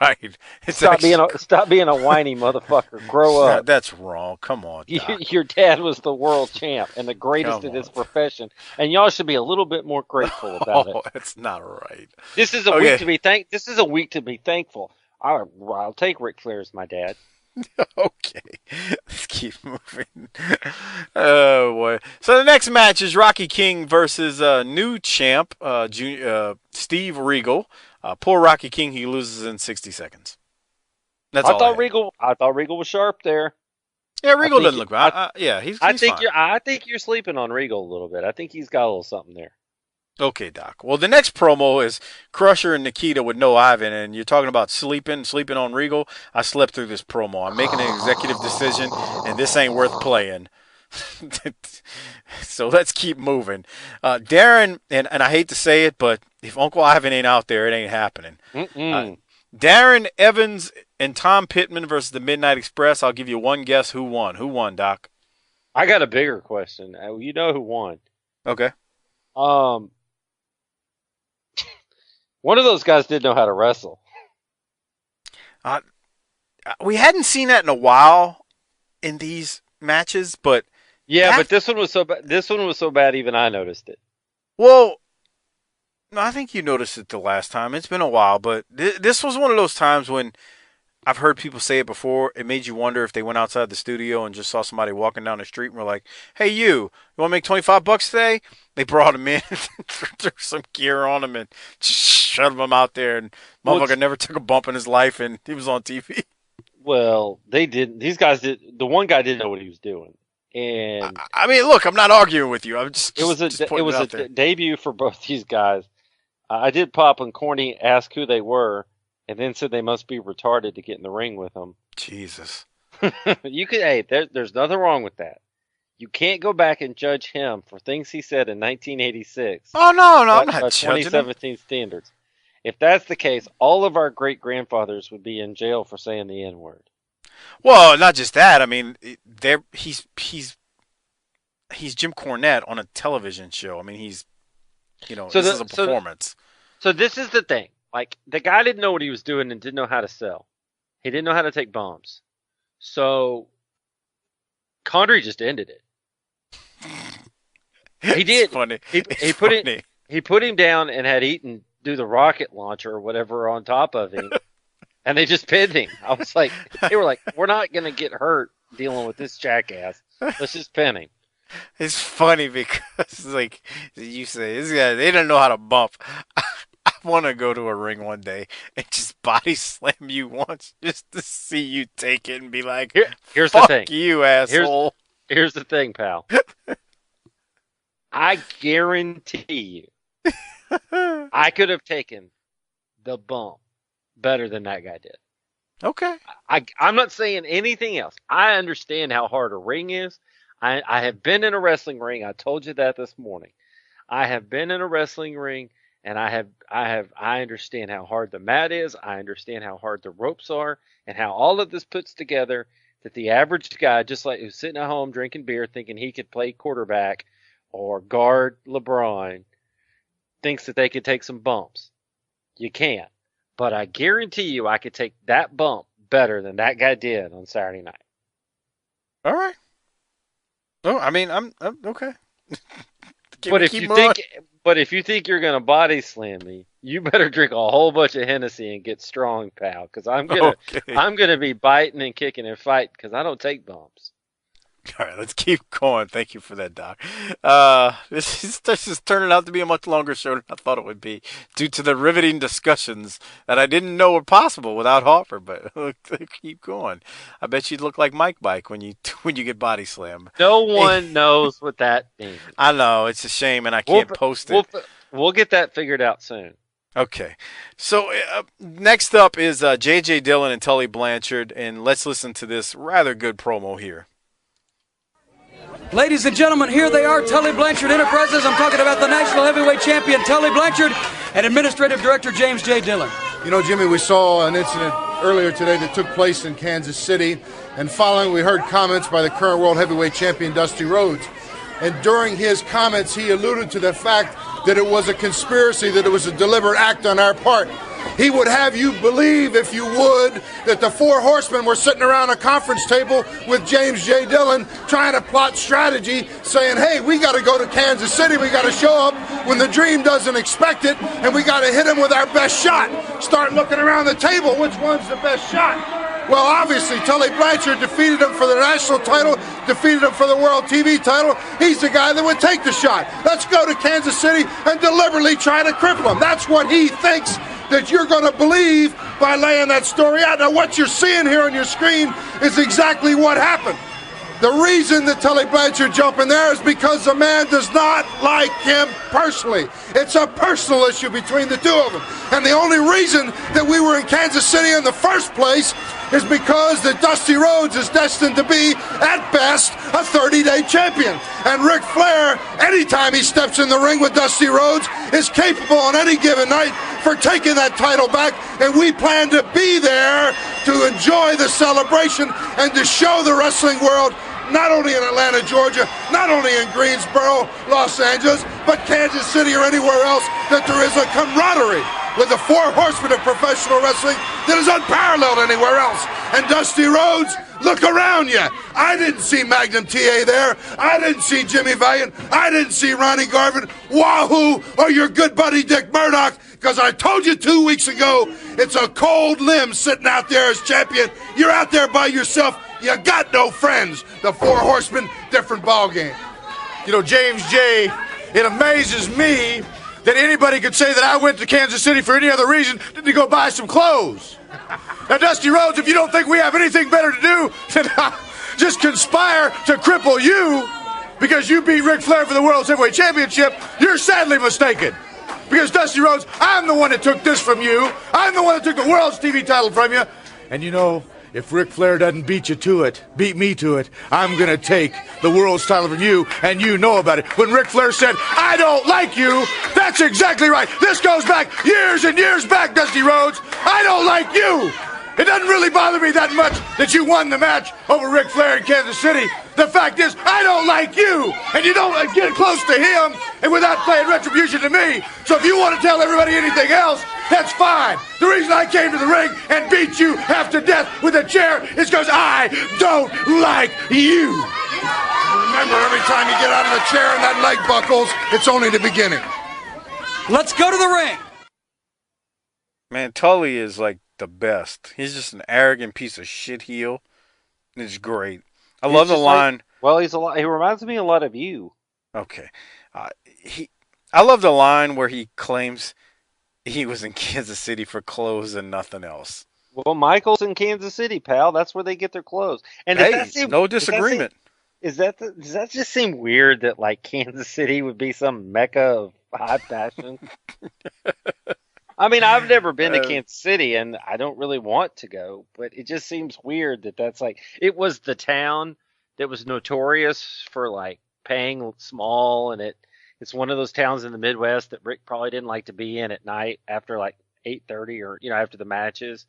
Right. Stop being a whiny motherfucker. Grow up. That's wrong. Come on, Doc. Your dad was the world champ and the greatest in his profession, and y'all should be a little bit more grateful about it. That's not right. This is a week to be This is a week to be thankful. I'll take Ric Flair as my dad. Okay, let's keep moving. Oh boy! So the next match is Rocky King versus new champ, Steve Regal. Poor Rocky King, he loses in 60 seconds. I thought Regal was sharp there. Yeah, Regal doesn't look bad. He's I think fine. I think you're sleeping on Regal a little bit. I think he's got a little something there. Okay, Doc. Well, the next promo is Crusher and Nikita with no Ivan, and you're talking about sleeping on Regal. I slept through this promo. I'm making an executive decision, and this ain't worth playing. So let's keep moving. Darren, and I hate to say it, but if Uncle Ivan ain't out there, it ain't happening. Darren Evans and Tom Pittman versus the Midnight Express. I'll give you one guess who won. Who won, Doc? I got a bigger question. You know who won. Okay. One of those guys did know how to wrestle. We hadn't seen that in a while in these matches, but but this one was so bad. This one was so bad, even I noticed it. Well, no, I think you noticed it the last time. It's been a while, but this was one of those times when I've heard people say it before. It made you wonder if they went outside the studio and just saw somebody walking down the street and were like, "Hey, you want to make $25 today?" They brought him in, threw some gear on him, and just shoved him out there. And motherfucker never took a bump in his life, and he was on TV. Well, they didn't. These guys did. The one guy didn't know what he was doing, and I mean, look, I'm not arguing with you. I'm it was a debut for both these guys. I did pop when Corny asked who they were, and then said they must be retarded to get in the ring with them. Jesus. You could. Hey, there's nothing wrong with that. You can't go back and judge him for things he said in 1986. Oh no, I'm not judging 2017 standards. If that's the case, all of our great grandfathers would be in jail for saying the N-word. Well, not just that. I mean, he's Jim Cornette on a television show. I mean, this is a performance. So this is the thing. Like, the guy didn't know what he was doing and didn't know how to sell. He didn't know how to take bombs. So Condrey just ended it. He did. Funny. He put him down and had Eaton do the rocket launcher or whatever on top of him, and they just pinned him. I was like, they were like, we're not gonna get hurt dealing with this jackass. Let's just pin him. It's funny because, like you say, this guy, they don't know how to bump. I want to go to a ring one day and just body slam you once just to see you take it and be like, here's fuck the thing. You, asshole. Here's the thing, pal. I guarantee you, I could have taken the bump better than that guy did. Okay. I'm not saying anything else. I understand how hard a ring is. I have been in a wrestling ring. I told you that this morning. I have been in a wrestling ring, and I understand how hard the mat is. I understand how hard the ropes are, and how all of this puts together that the average guy, just like who's sitting at home drinking beer, thinking he could play quarterback or guard LeBron, thinks that they could take some bumps. You can't. But I guarantee you I could take that bump better than that guy did on Saturday night. All right. Oh, I mean, I'm okay. But if you think you're gonna body slam me, you better drink a whole bunch of Hennessy and get strong, pal. Because I'm gonna be biting and kicking and fighting because I don't take bumps. All right, let's keep going. Thank you for that, Doc. This is turning out to be a much longer show than I thought it would be, due to the riveting discussions that I didn't know were possible without Harper. But keep going. I bet you'd look like Mike Bike when you get body slammed. No one knows what that means. I know, it's a shame, and I can't post it. We'll get that figured out soon. Okay. So next up is J.J. Dillon and Tully Blanchard, and let's listen to this rather good promo here. Ladies and gentlemen, here they are, Tully Blanchard Enterprises. I'm talking about the National Heavyweight Champion, Tully Blanchard, and Administrative Director James J. Dillon. You know, Jimmy, we saw an incident earlier today that took place in Kansas City, and following, we heard comments by the current World Heavyweight Champion, Dusty Rhodes. And during his comments, he alluded to the fact that it was a conspiracy, that it was a deliberate act on our part. He would have you believe, if you would, that the four horsemen were sitting around a conference table with James J. Dillon trying to plot strategy, saying, hey, we got to go to Kansas City, we got to show up when the dream doesn't expect it, and we got to hit him with our best shot. Start looking around the table, which one's the best shot? Well, obviously, Tully Blanchard defeated him for the national title, defeated him for the world TV title. He's the guy that would take the shot. Let's go to Kansas City and deliberately try to cripple him. That's what he thinks that you're going to believe by laying that story out. Now, what you're seeing here on your screen is exactly what happened. The reason that Tully Blanchard jumped in there is because the man does not like him personally. It's a personal issue between the two of them. And the only reason that we were in Kansas City in the first place is because that Dusty Rhodes is destined to be, at best, a 30-day champion. And Ric Flair, anytime he steps in the ring with Dusty Rhodes, is capable on any given night for taking that title back. And we plan to be there to enjoy the celebration and to show the wrestling world, not only in Atlanta, Georgia, not only in Greensboro, Los Angeles, but Kansas City or anywhere else, that there is a camaraderie with the four horsemen of professional wrestling that is unparalleled anywhere else. And Dusty Rhodes, look around you. I didn't see Magnum TA there. I didn't see Jimmy Valiant. I didn't see Ronnie Garvin, Wahoo, or your good buddy Dick Murdoch, because I told you 2 weeks ago, it's a cold limb sitting out there as champion. You're out there by yourself. You got no friends. The four horsemen, different ballgame. You know, James J., it amazes me that anybody could say that I went to Kansas City for any other reason than to go buy some clothes. Now, Dusty Rhodes, if you don't think we have anything better to do than just conspire to cripple you because you beat Ric Flair for the World Heavyweight Championship, you're sadly mistaken. Because, Dusty Rhodes, I'm the one that took this from you. I'm the one that took the World's TV title from you. And you know, if Ric Flair doesn't beat me to it, I'm going to take the world's title from you, and you know about it. When Ric Flair said, I don't like you, that's exactly right. This goes back years and years back, Dusty Rhodes. I don't like you. It doesn't really bother me that much that you won the match over Ric Flair in Kansas City. The fact is, I don't like you, and you don't get close to him and without playing retribution to me. So if you want to tell everybody anything else, that's fine. The reason I came to the ring and beat you half to death with a chair is because I don't like you. Remember, every time you get out of the chair and that leg buckles, it's only the beginning. Let's go to the ring. Man, Tully is like the best. He's just an arrogant piece of shit heel. It's great. I love the line. Well, he's a lot. He reminds me a lot of you. Okay, I love the line where he claims he was in Kansas City for clothes and nothing else. Well, Michael's in Kansas City, pal. That's where they get their clothes. And hey, no disagreement. Does that just seem weird that like Kansas City would be some mecca of high fashion? I mean, I've never been to Kansas City, and I don't really want to go, but it just seems weird that that's like, it was the town that was notorious for like paying small, and it's one of those towns in the Midwest that Rick probably didn't like to be in at night after like 8:30 or, you know, after the matches.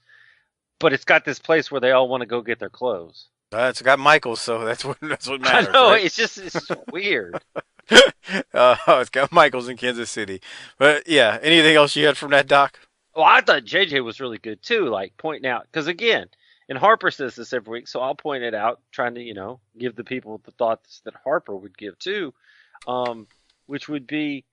But it's got this place where they all want to go get their clothes. It's got Michaels, so that's what matters. I know, right? it's just weird. It's got Michaels in Kansas City. But yeah, anything else you had from that, Doc? Well, I thought JJ was really good too, like pointing out, because again, and Harper says this every week, so I'll point it out, trying to, you know, give the people the thoughts that Harper would give too, which would be,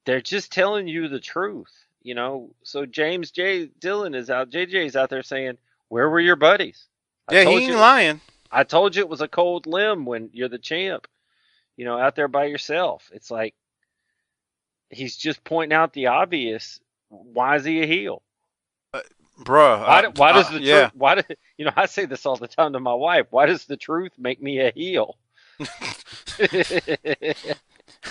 they're just telling you the truth, you know. So James J. Dillon is out, JJ is out there saying, where were your buddies? He ain't lying. I told you it was a cold limb when you're the champ, you know, out there by yourself. It's like, he's just pointing out the obvious. Why is he a heel? Bruh. Why does the truth, why do, you know, I say this all the time to my wife, why does the truth make me a heel?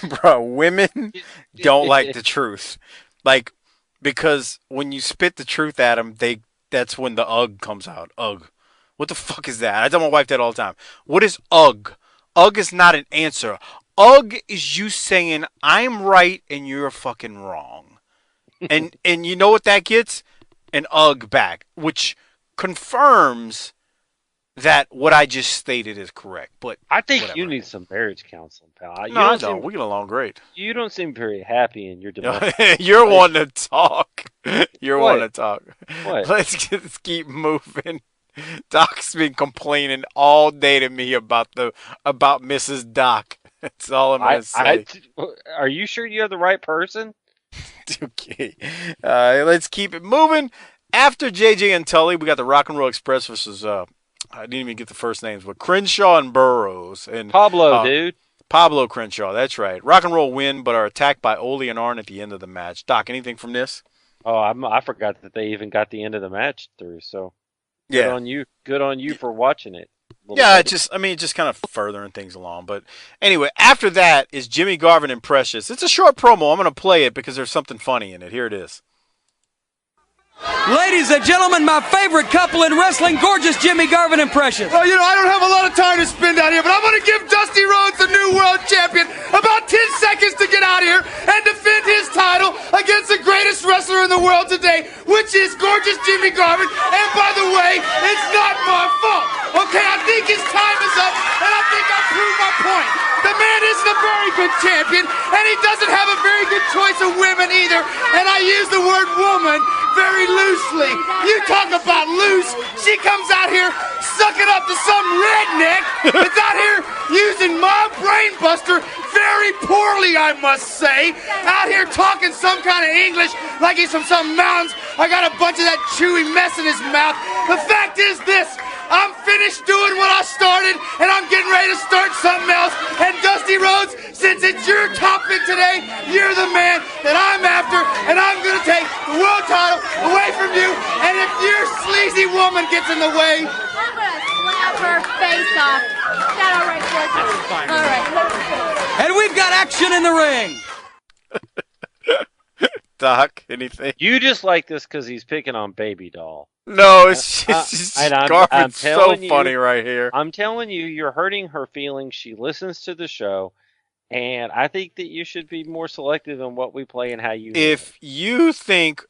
Bro, women don't like the truth. Like, because when you spit the truth at them, that's when the ugh comes out. Ugh. What the fuck is that? I tell my wife that all the time. What is ugh? Ugh is not an answer. Ugh is you saying I'm right and you're fucking wrong. And you know what that gets? An ugh back, which confirms that what I just stated is correct. But I think whatever. you need some marriage counseling, pal. No, I don't. We get along great. You don't seem very happy in your domestic. You're one to talk. You're What? one to talk. What? Let's keep moving. Doc's been complaining all day to me about Mrs. Doc. That's all I'm gonna say. Are you sure you have the right person? Okay. Let's keep it moving. After JJ and Tully, we got the Rock and Roll Express versus I didn't even get the first names, but Crenshaw and Burroughs and Pablo, dude. Pablo Crenshaw. That's right. Rock and Roll win, but are attacked by Ole and Arn at the end of the match. Doc, anything from this? Oh, I forgot that they even got the end of the match through. So Yeah. good on you. Good on you for watching it. Yeah, it's just kind of furthering things along. But anyway, after that is Jimmy Garvin and Precious. It's a short promo. I'm going to play it because there's something funny in it. Here it is. Ladies and gentlemen, my favorite couple in wrestling, gorgeous Jimmy Garvin and Precious. Well, I don't have a lot of time to spend out here, but I'm going to give Dusty Rhodes, the new world champion, about 10 seconds to get out here and defend his title against the greatest wrestler in the world today, which is gorgeous Jimmy Garvin. And by the way, it's not my fault. Okay, I think his time is up, and I think I proved my point. The man isn't a very good champion, and he doesn't have a very good choice of women either, and I use the word woman very loosely. You talk about loose, she comes out here sucking up to some redneck that's out here using my brain buster very poorly, I must say. Out here talking some kind of English like he's from some mountains. I got a bunch of that chewy mess in his mouth. The fact is this, I'm finished doing what I started, and I'm getting ready to start something else. And Dusty Rhodes, since it's your topic today, you're the man that I'm after, and I'm going to take the world title away from you. And if your sleazy woman gets in the way, I'm going to slap her face off. Is that all right, Dusty? All right, let's go. And we've got action in the ring. Doc, anything? You just like this because he's picking on Baby Doll. No, it's just I'm Garvin's so telling you, funny right here. I'm telling you, you're hurting her feelings. She listens to the show, and I think that you should be more selective in what we play and how you. If you think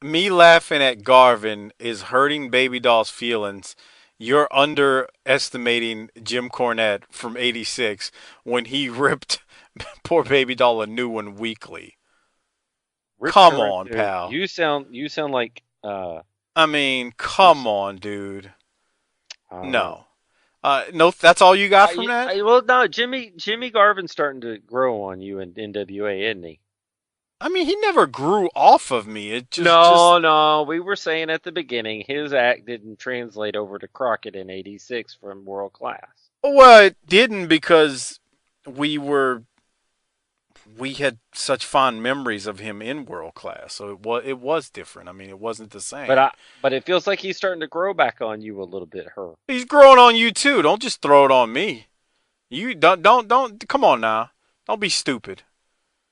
me laughing at Garvin is hurting Baby Doll's feelings, you're underestimating Jim Cornette from '86 when he ripped poor Baby Doll a new one weekly. Come on, pal. You sound like. I mean, come on, dude. No. No, that's all you got from that? Well, no, Jimmy Garvin's starting to grow on you in NWA, isn't he? I mean, he never grew off of me. It just No. We were saying at the beginning his act didn't translate over to Crockett in '86 from World Class. Well, it didn't because we had such fond memories of him in World Class, so it was different. I mean, it wasn't the same. But it feels like he's starting to grow back on you a little bit, He's growing on you too. Don't just throw it on me. You don't. Come on now. Don't be stupid.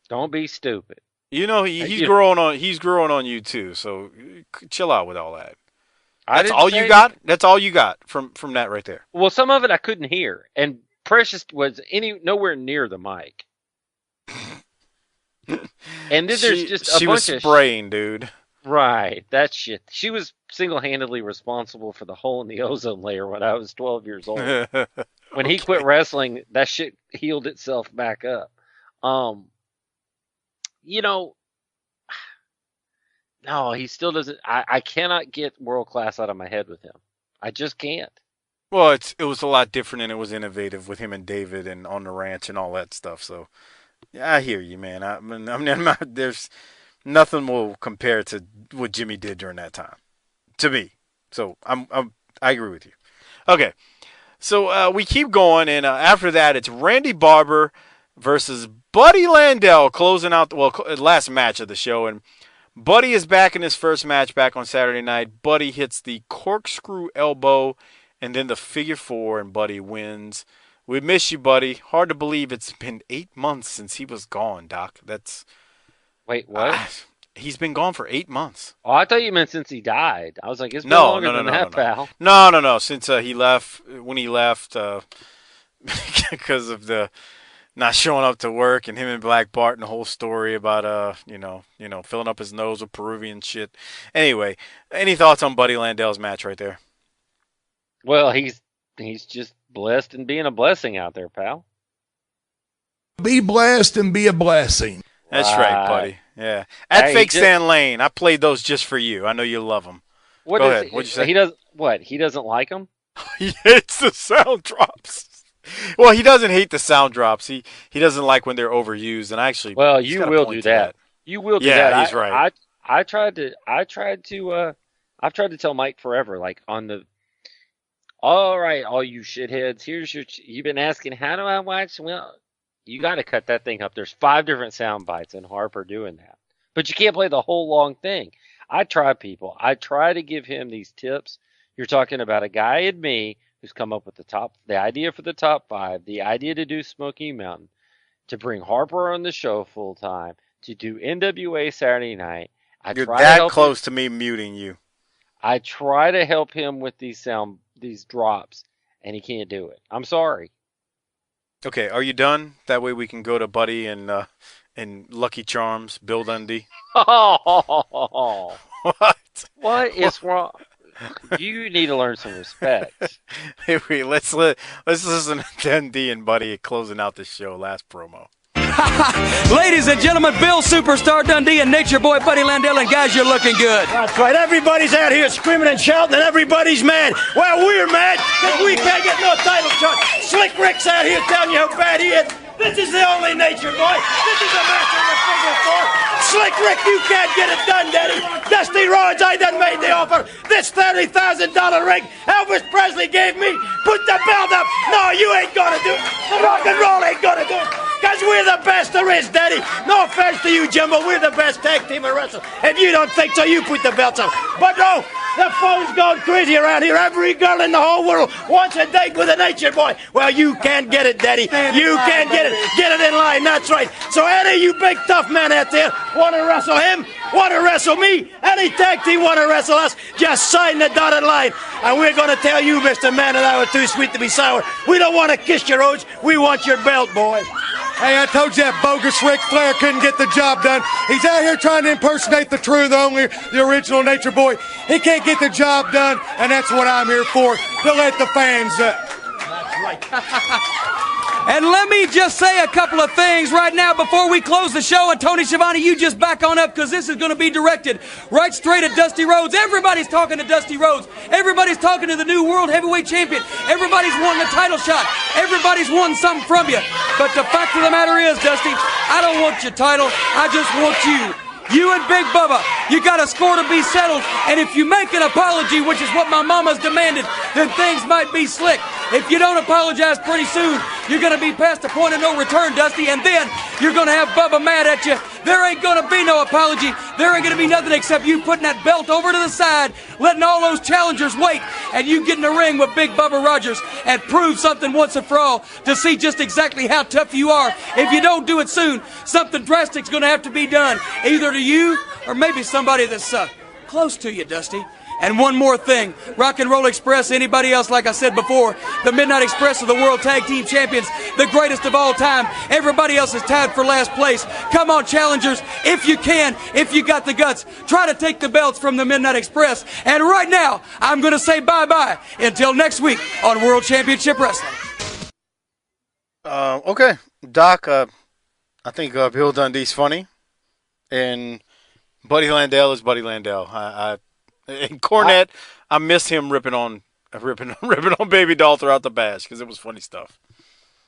Don't be stupid. You know he's growing on. He's growing on you too. So chill out with all that. That's all you got. That's all you got from that right there. Well, some of it I couldn't hear, and Precious was nowhere near the mic. And then there's just a bunch she was spraying, dude. Right, that shit. She was single-handedly responsible for the hole in the ozone layer when I was 12 years old. When he quit wrestling, that shit healed itself back up. No, he still doesn't. I cannot get World Class out of my head with him. I just can't. Well, it was a lot different and it was innovative with him and David and on the ranch and all that stuff. So. Yeah, I hear you, man. I mean, there's nothing will compare to what Jimmy did during that time, to me. So I agree with you. Okay, so we keep going, and after that, it's Randy Barber versus Buddy Landel closing out the last match of the show, and Buddy is back in his first match back on Saturday night. Buddy hits the corkscrew elbow, and then the figure four, and Buddy wins. We miss you, Buddy. Hard to believe it's been 8 months since he was gone, Doc. That's... Wait, what? He's been gone for 8 months. Oh, I thought you meant since he died. I was like, it's been No, longer than that, pal. No. Since he left, when he left, because of the not showing up to work, and him and Black Bart and the whole story about filling up his nose with Peruvian shit. Anyway, any thoughts on Buddy Landel's match right there? Well, he's just blessed and being a blessing out there, pal. Be blessed and be a blessing. That's right, buddy. Yeah. At Fake Stan Lane, I played those just for you. I know you love them. Go ahead. What'd you say? He doesn't like them? He hates the sound drops. Well, he doesn't hate the sound drops. He doesn't like when they're overused. And actually, well, you will do that. You will do that. Yeah, he's right. I've tried to tell Mike forever, like on the. All right, all you shitheads. You've been asking, how do I watch? Well, you got to cut that thing up. There's 5 different sound bites, and Harper doing that. But you can't play the whole long thing. I try to give him these tips. You're talking about a guy in me who's come up with the idea for the top 5, the idea to do Smoky Mountain, to bring Harper on the show full time, to do NWA Saturday night. You're that close to me muting you. I try to help him with these drops, and he can't do it. I'm sorry. Okay, are you done? That way we can go to Buddy and Lucky Charms, Bill Dundee. Oh, What? What is wrong? You need to learn some respect. Hey, wait, let's listen to Dundee and Buddy closing out the show. Last promo. Ladies and gentlemen, Bill Superstar Dundee and Nature Boy Buddy Landel, and guys, you're looking good. That's right. Everybody's out here screaming and shouting, and everybody's mad. Well, we're mad because we can't get no title shot. Slick Rick's out here telling you how bad he is. This is the only Nature Boy. This is the master of the figure 4. Slick Rick, you can't get it done, Daddy. Dusty Rhodes, I done made the offer. This $30,000 ring Elvis Presley gave me. Put the belt up. No, you ain't gonna do it. Rock and roll ain't gonna do it. Because we're the best there is, Daddy. No offense to you, Jimbo. We're the best tag team in wrestling. If you don't think so, you put the belts up. But no, the phone's gone crazy around here. Every girl in the whole world wants a date with a Nature Boy. Well, you can't get it, Daddy. You can't get it. Get it in line, that's right. So any of you big tough men out there want to wrestle him, want to wrestle me, any tag team want to wrestle us, just sign the dotted line. And we're going to tell you, Mr. Man, that I was too sweet to be sour. We don't want to kiss your Rhodes. We want your belt, boy. Hey, I told you that bogus Ric Flair couldn't get the job done. He's out here trying to impersonate the original Nature Boy. He can't get the job done, and that's what I'm here for, to let the fans That's right. And let me just say a couple of things right now before we close the show. And Tony Schiavone, you just back on up because this is going to be directed right straight at Dusty Rhodes. Everybody's talking to Dusty Rhodes. Everybody's talking to the new World Heavyweight Champion. Everybody's wanting a title shot. Everybody's wanting something from you. But the fact of the matter is, Dusty, I don't want your title. I just want you. You and Big Bubba, you got a score to be settled. And if you make an apology, which is what my mama's demanded, then things might be slick. If you don't apologize pretty soon, you're going to be past the point of no return, Dusty, and then you're going to have Bubba mad at you. There ain't going to be no apology. There ain't going to be nothing except you putting that belt over to the side, letting all those challengers wait, and you get in the ring with Big Bubba Rogers and prove something once and for all to see just exactly how tough you are. If you don't do it soon, something drastic's going to have to be done, either to you or maybe somebody that's close to you, Dusty. And one more thing, Rock and Roll Express, anybody else, like I said before, the Midnight Express are the World Tag Team Champions, the greatest of all time. Everybody else is tied for last place. Come on, challengers, if you can, if you got the guts, try to take the belts from the Midnight Express. And right now, I'm going to say bye-bye until next week on World Championship Wrestling. Okay, Doc, I think Bill Dundee's funny, and Buddy Landel is Buddy Landel. And Cornette, I miss him ripping on Baby Doll throughout the bash because it was funny stuff.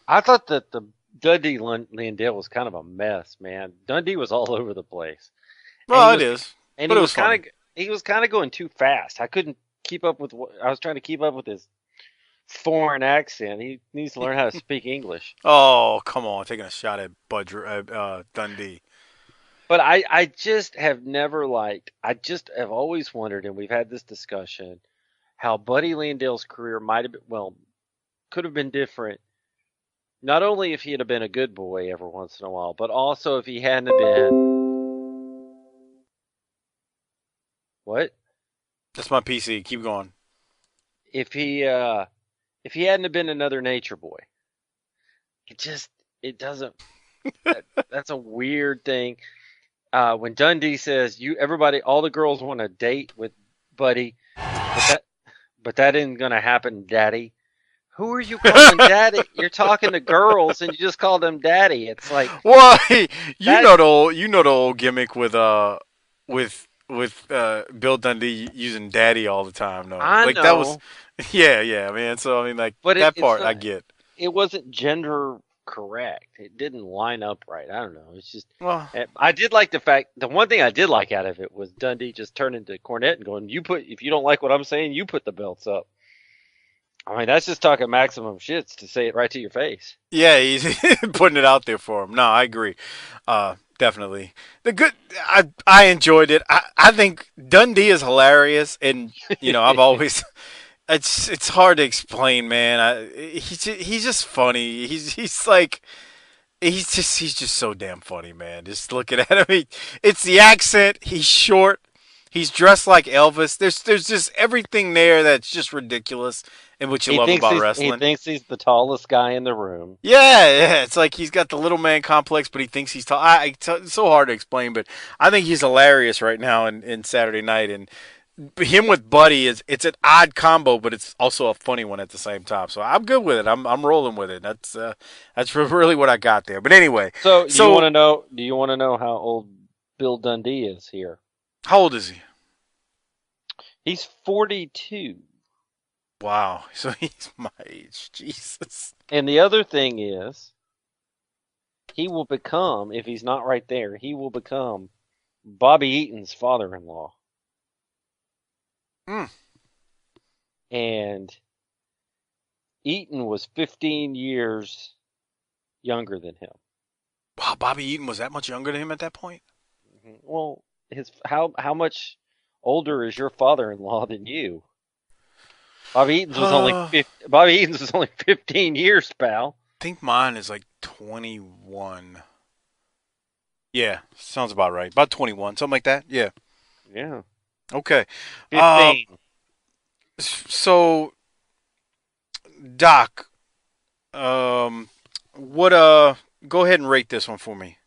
I thought that the Dundee Landel was kind of a mess, man. Dundee was all over the place. Well, it is. And but he was kind of going too fast. I couldn't keep up with I was trying to keep up with his foreign accent. He needs to learn how to speak English. Oh, come on, taking a shot at Dundee. But I just have never liked, I just have always wondered, and we've had this discussion, how Buddy Landel's career might have been, could have been different. Not only if he had been a good boy every once in a while, but also if he hadn't been What? That's my PC. Keep going. If he hadn't have been another Nature Boy, it doesn't. That's a weird thing. When Dundee says all the girls want to date with Buddy, but that isn't gonna happen, Daddy. Who are you calling Daddy? You're talking to girls and you just call them Daddy. It's like, well, you know the old gimmick with Bill Dundee using Daddy all the time. No, I know. That was, yeah, man. So I mean, but that part I get. It wasn't gender correct. It didn't line up right. I don't know. It's just. Well, I did like the one thing I did like out of it was Dundee just turning to Cornette and going, if you don't like what I'm saying, you put the belts up. I mean, that's just talking maximum shits to say it right to your face. Yeah, he's putting it out there for him. No, I agree. Definitely. I enjoyed it. I think Dundee is hilarious, and I've always. It's hard to explain, man. He's just funny. He's just so damn funny, man. Just looking at him, it's the accent. He's short. He's dressed like Elvis. There's just everything there that's just ridiculous and what you love about wrestling. He thinks he's the tallest guy in the room. Yeah. It's like he's got the little man complex, but he thinks he's tall. It's so hard to explain, but I think he's hilarious right now in Saturday Night. And him with Buddy it's an odd combo, but it's also a funny one at the same time. So I'm good with it. I'm rolling with it. That's really what I got there. But anyway, so do you want to know how old Bill Dundee is here? How old is he? He's 42. Wow. So he's my age. Jesus. And the other thing is, he will become, if he's not right there, he will become Bobby Eaton's father-in-law. And Eaton was 15 years younger than him. Wow, Bobby Eaton was that much younger than him at that point? Well, how much older is your father-in-law than you? Bobby Eaton's was only 15 years, pal. I think mine is like 21. Yeah, sounds about right. About 21, something like that. Yeah. Yeah. Okay. 15. So, Doc, go ahead and rate this one for me.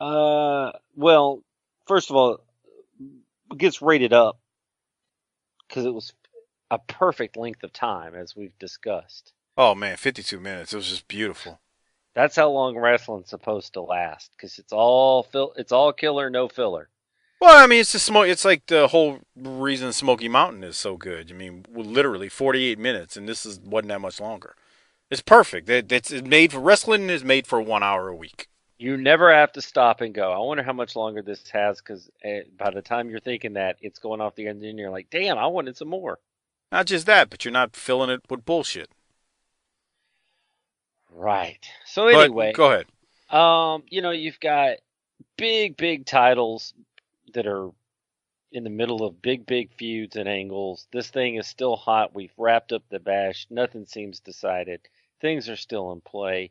Well, first of all, it gets rated up because it was a perfect length of time, as we've discussed. Oh man, 52 minutes. It was just beautiful. That's how long wrestling's supposed to last, because it's all killer, no filler. Well, I mean, it's like the whole reason Smoky Mountain is so good. I mean, literally 48 minutes, and this wasn't that much longer. It's perfect. It's made for wrestling. Is made for 1 hour a week. You never have to stop and go, I wonder how much longer this has, because by the time you're thinking that, it's going off the end, and you're like, damn, I wanted some more. Not just that, but you're not filling it with bullshit. Right. So anyway, go ahead. You've got big titles that are in the middle of big feuds and angles. This thing is still hot. We've wrapped up the bash. Nothing seems decided. Things are still in play.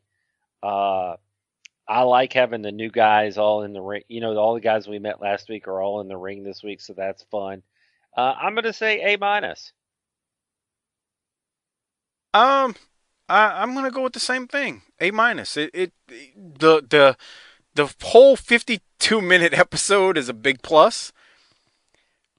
I like having the new guys all in the ring. All the guys we met last week are all in the ring this week, so that's fun. I'm going to say A-. I'm gonna go with the same thing. A-. The whole 52-minute episode is a big plus.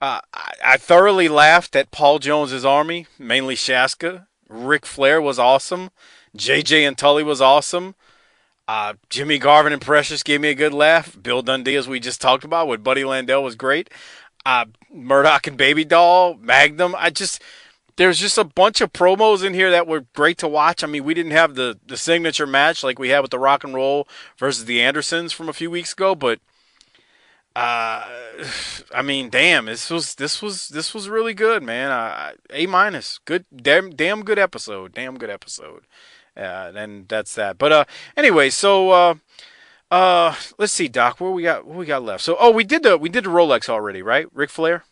I thoroughly laughed at Paul Jones's Army, mainly Shaska. Ric Flair was awesome. JJ and Tully was awesome. Jimmy Garvin and Precious gave me a good laugh. Bill Dundee, as we just talked about, with Buddy Landel was great. Murdoch and Baby Doll, Magnum. There's just a bunch of promos in here that were great to watch. I mean, we didn't have the signature match like we had with the Rock and Roll versus the Andersons from a few weeks ago, but I mean, damn, this was really good, man. A-. Good, damn good episode. Damn good episode. And that's that. But anyway, so let's see, Doc, what we got left. So we did the Rolex already, right? Ric Flair?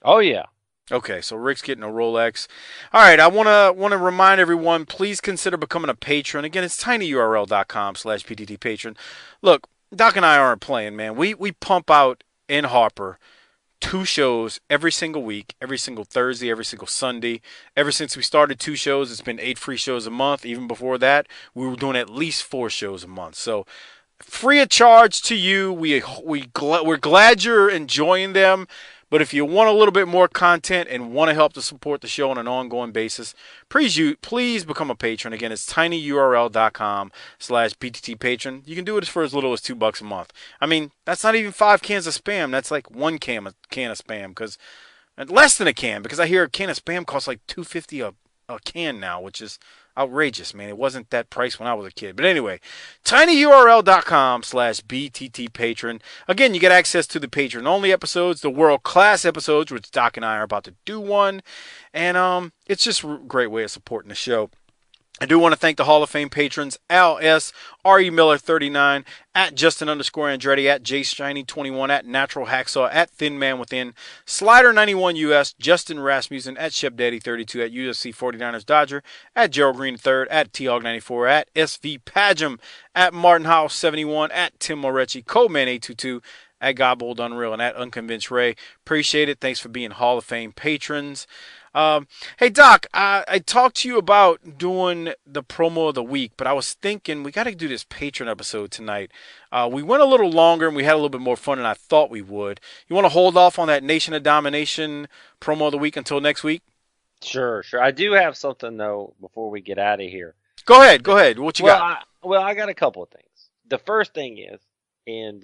Oh yeah. Okay, so Rick's getting a Rolex. All right, I want to remind everyone, please consider becoming a patron. Again, it's tinyurl.com/PTTpatron. Look, Doc and I aren't playing, man. We pump out in Harper. 2 shows every single week, every single Thursday, every single Sunday. Ever since we started 2 shows, it's been 8 free shows a month. Even before that, we were doing at least 4 shows a month. So free of charge to you. We're glad you're enjoying them. But if you want a little bit more content and want to help to support the show on an ongoing basis, please become a patron. Again, it's tinyurl.com/PTT patron. You can do it for as little as $2 a month. I mean, that's not even 5 cans of Spam. That's like 1 can of Spam, because less than a can, because I hear a can of Spam costs like $2.50 a can now, which is outrageous, man. It wasn't that price when I was a kid. But anyway, tinyurl.com/BTT patron. Again, you get access to the patron-only episodes, the world-class episodes, which Doc and I are about to do one. And it's just a great way of supporting the show. I do want to thank the Hall of Fame patrons, Al S., R.E. Miller 39, at Justin_Andretti, at JShiny21, at Natural Hacksaw, at Thin Man Within, Slider 91 US, Justin Rasmussen, at ShepDaddy 32, at UFC 49ers Dodger, at Gerald Green III, at T-Hog 94, at SV Pagem, at Martin House 71, at Tim Moretti, Codeman 822, at Godbold Unreal, and at Unconvinced Ray. Appreciate it. Thanks for being Hall of Fame patrons. Hey, Doc, I talked to you about doing the promo of the week, but I was thinking we got to do this patron episode tonight. We went a little longer and we had a little bit more fun than I thought we would. You want to hold off on that Nation of Domination promo of the week until next week? Sure. I do have something, though, before we get out of here. Go ahead. What you got? I got a couple of things. The first thing is, and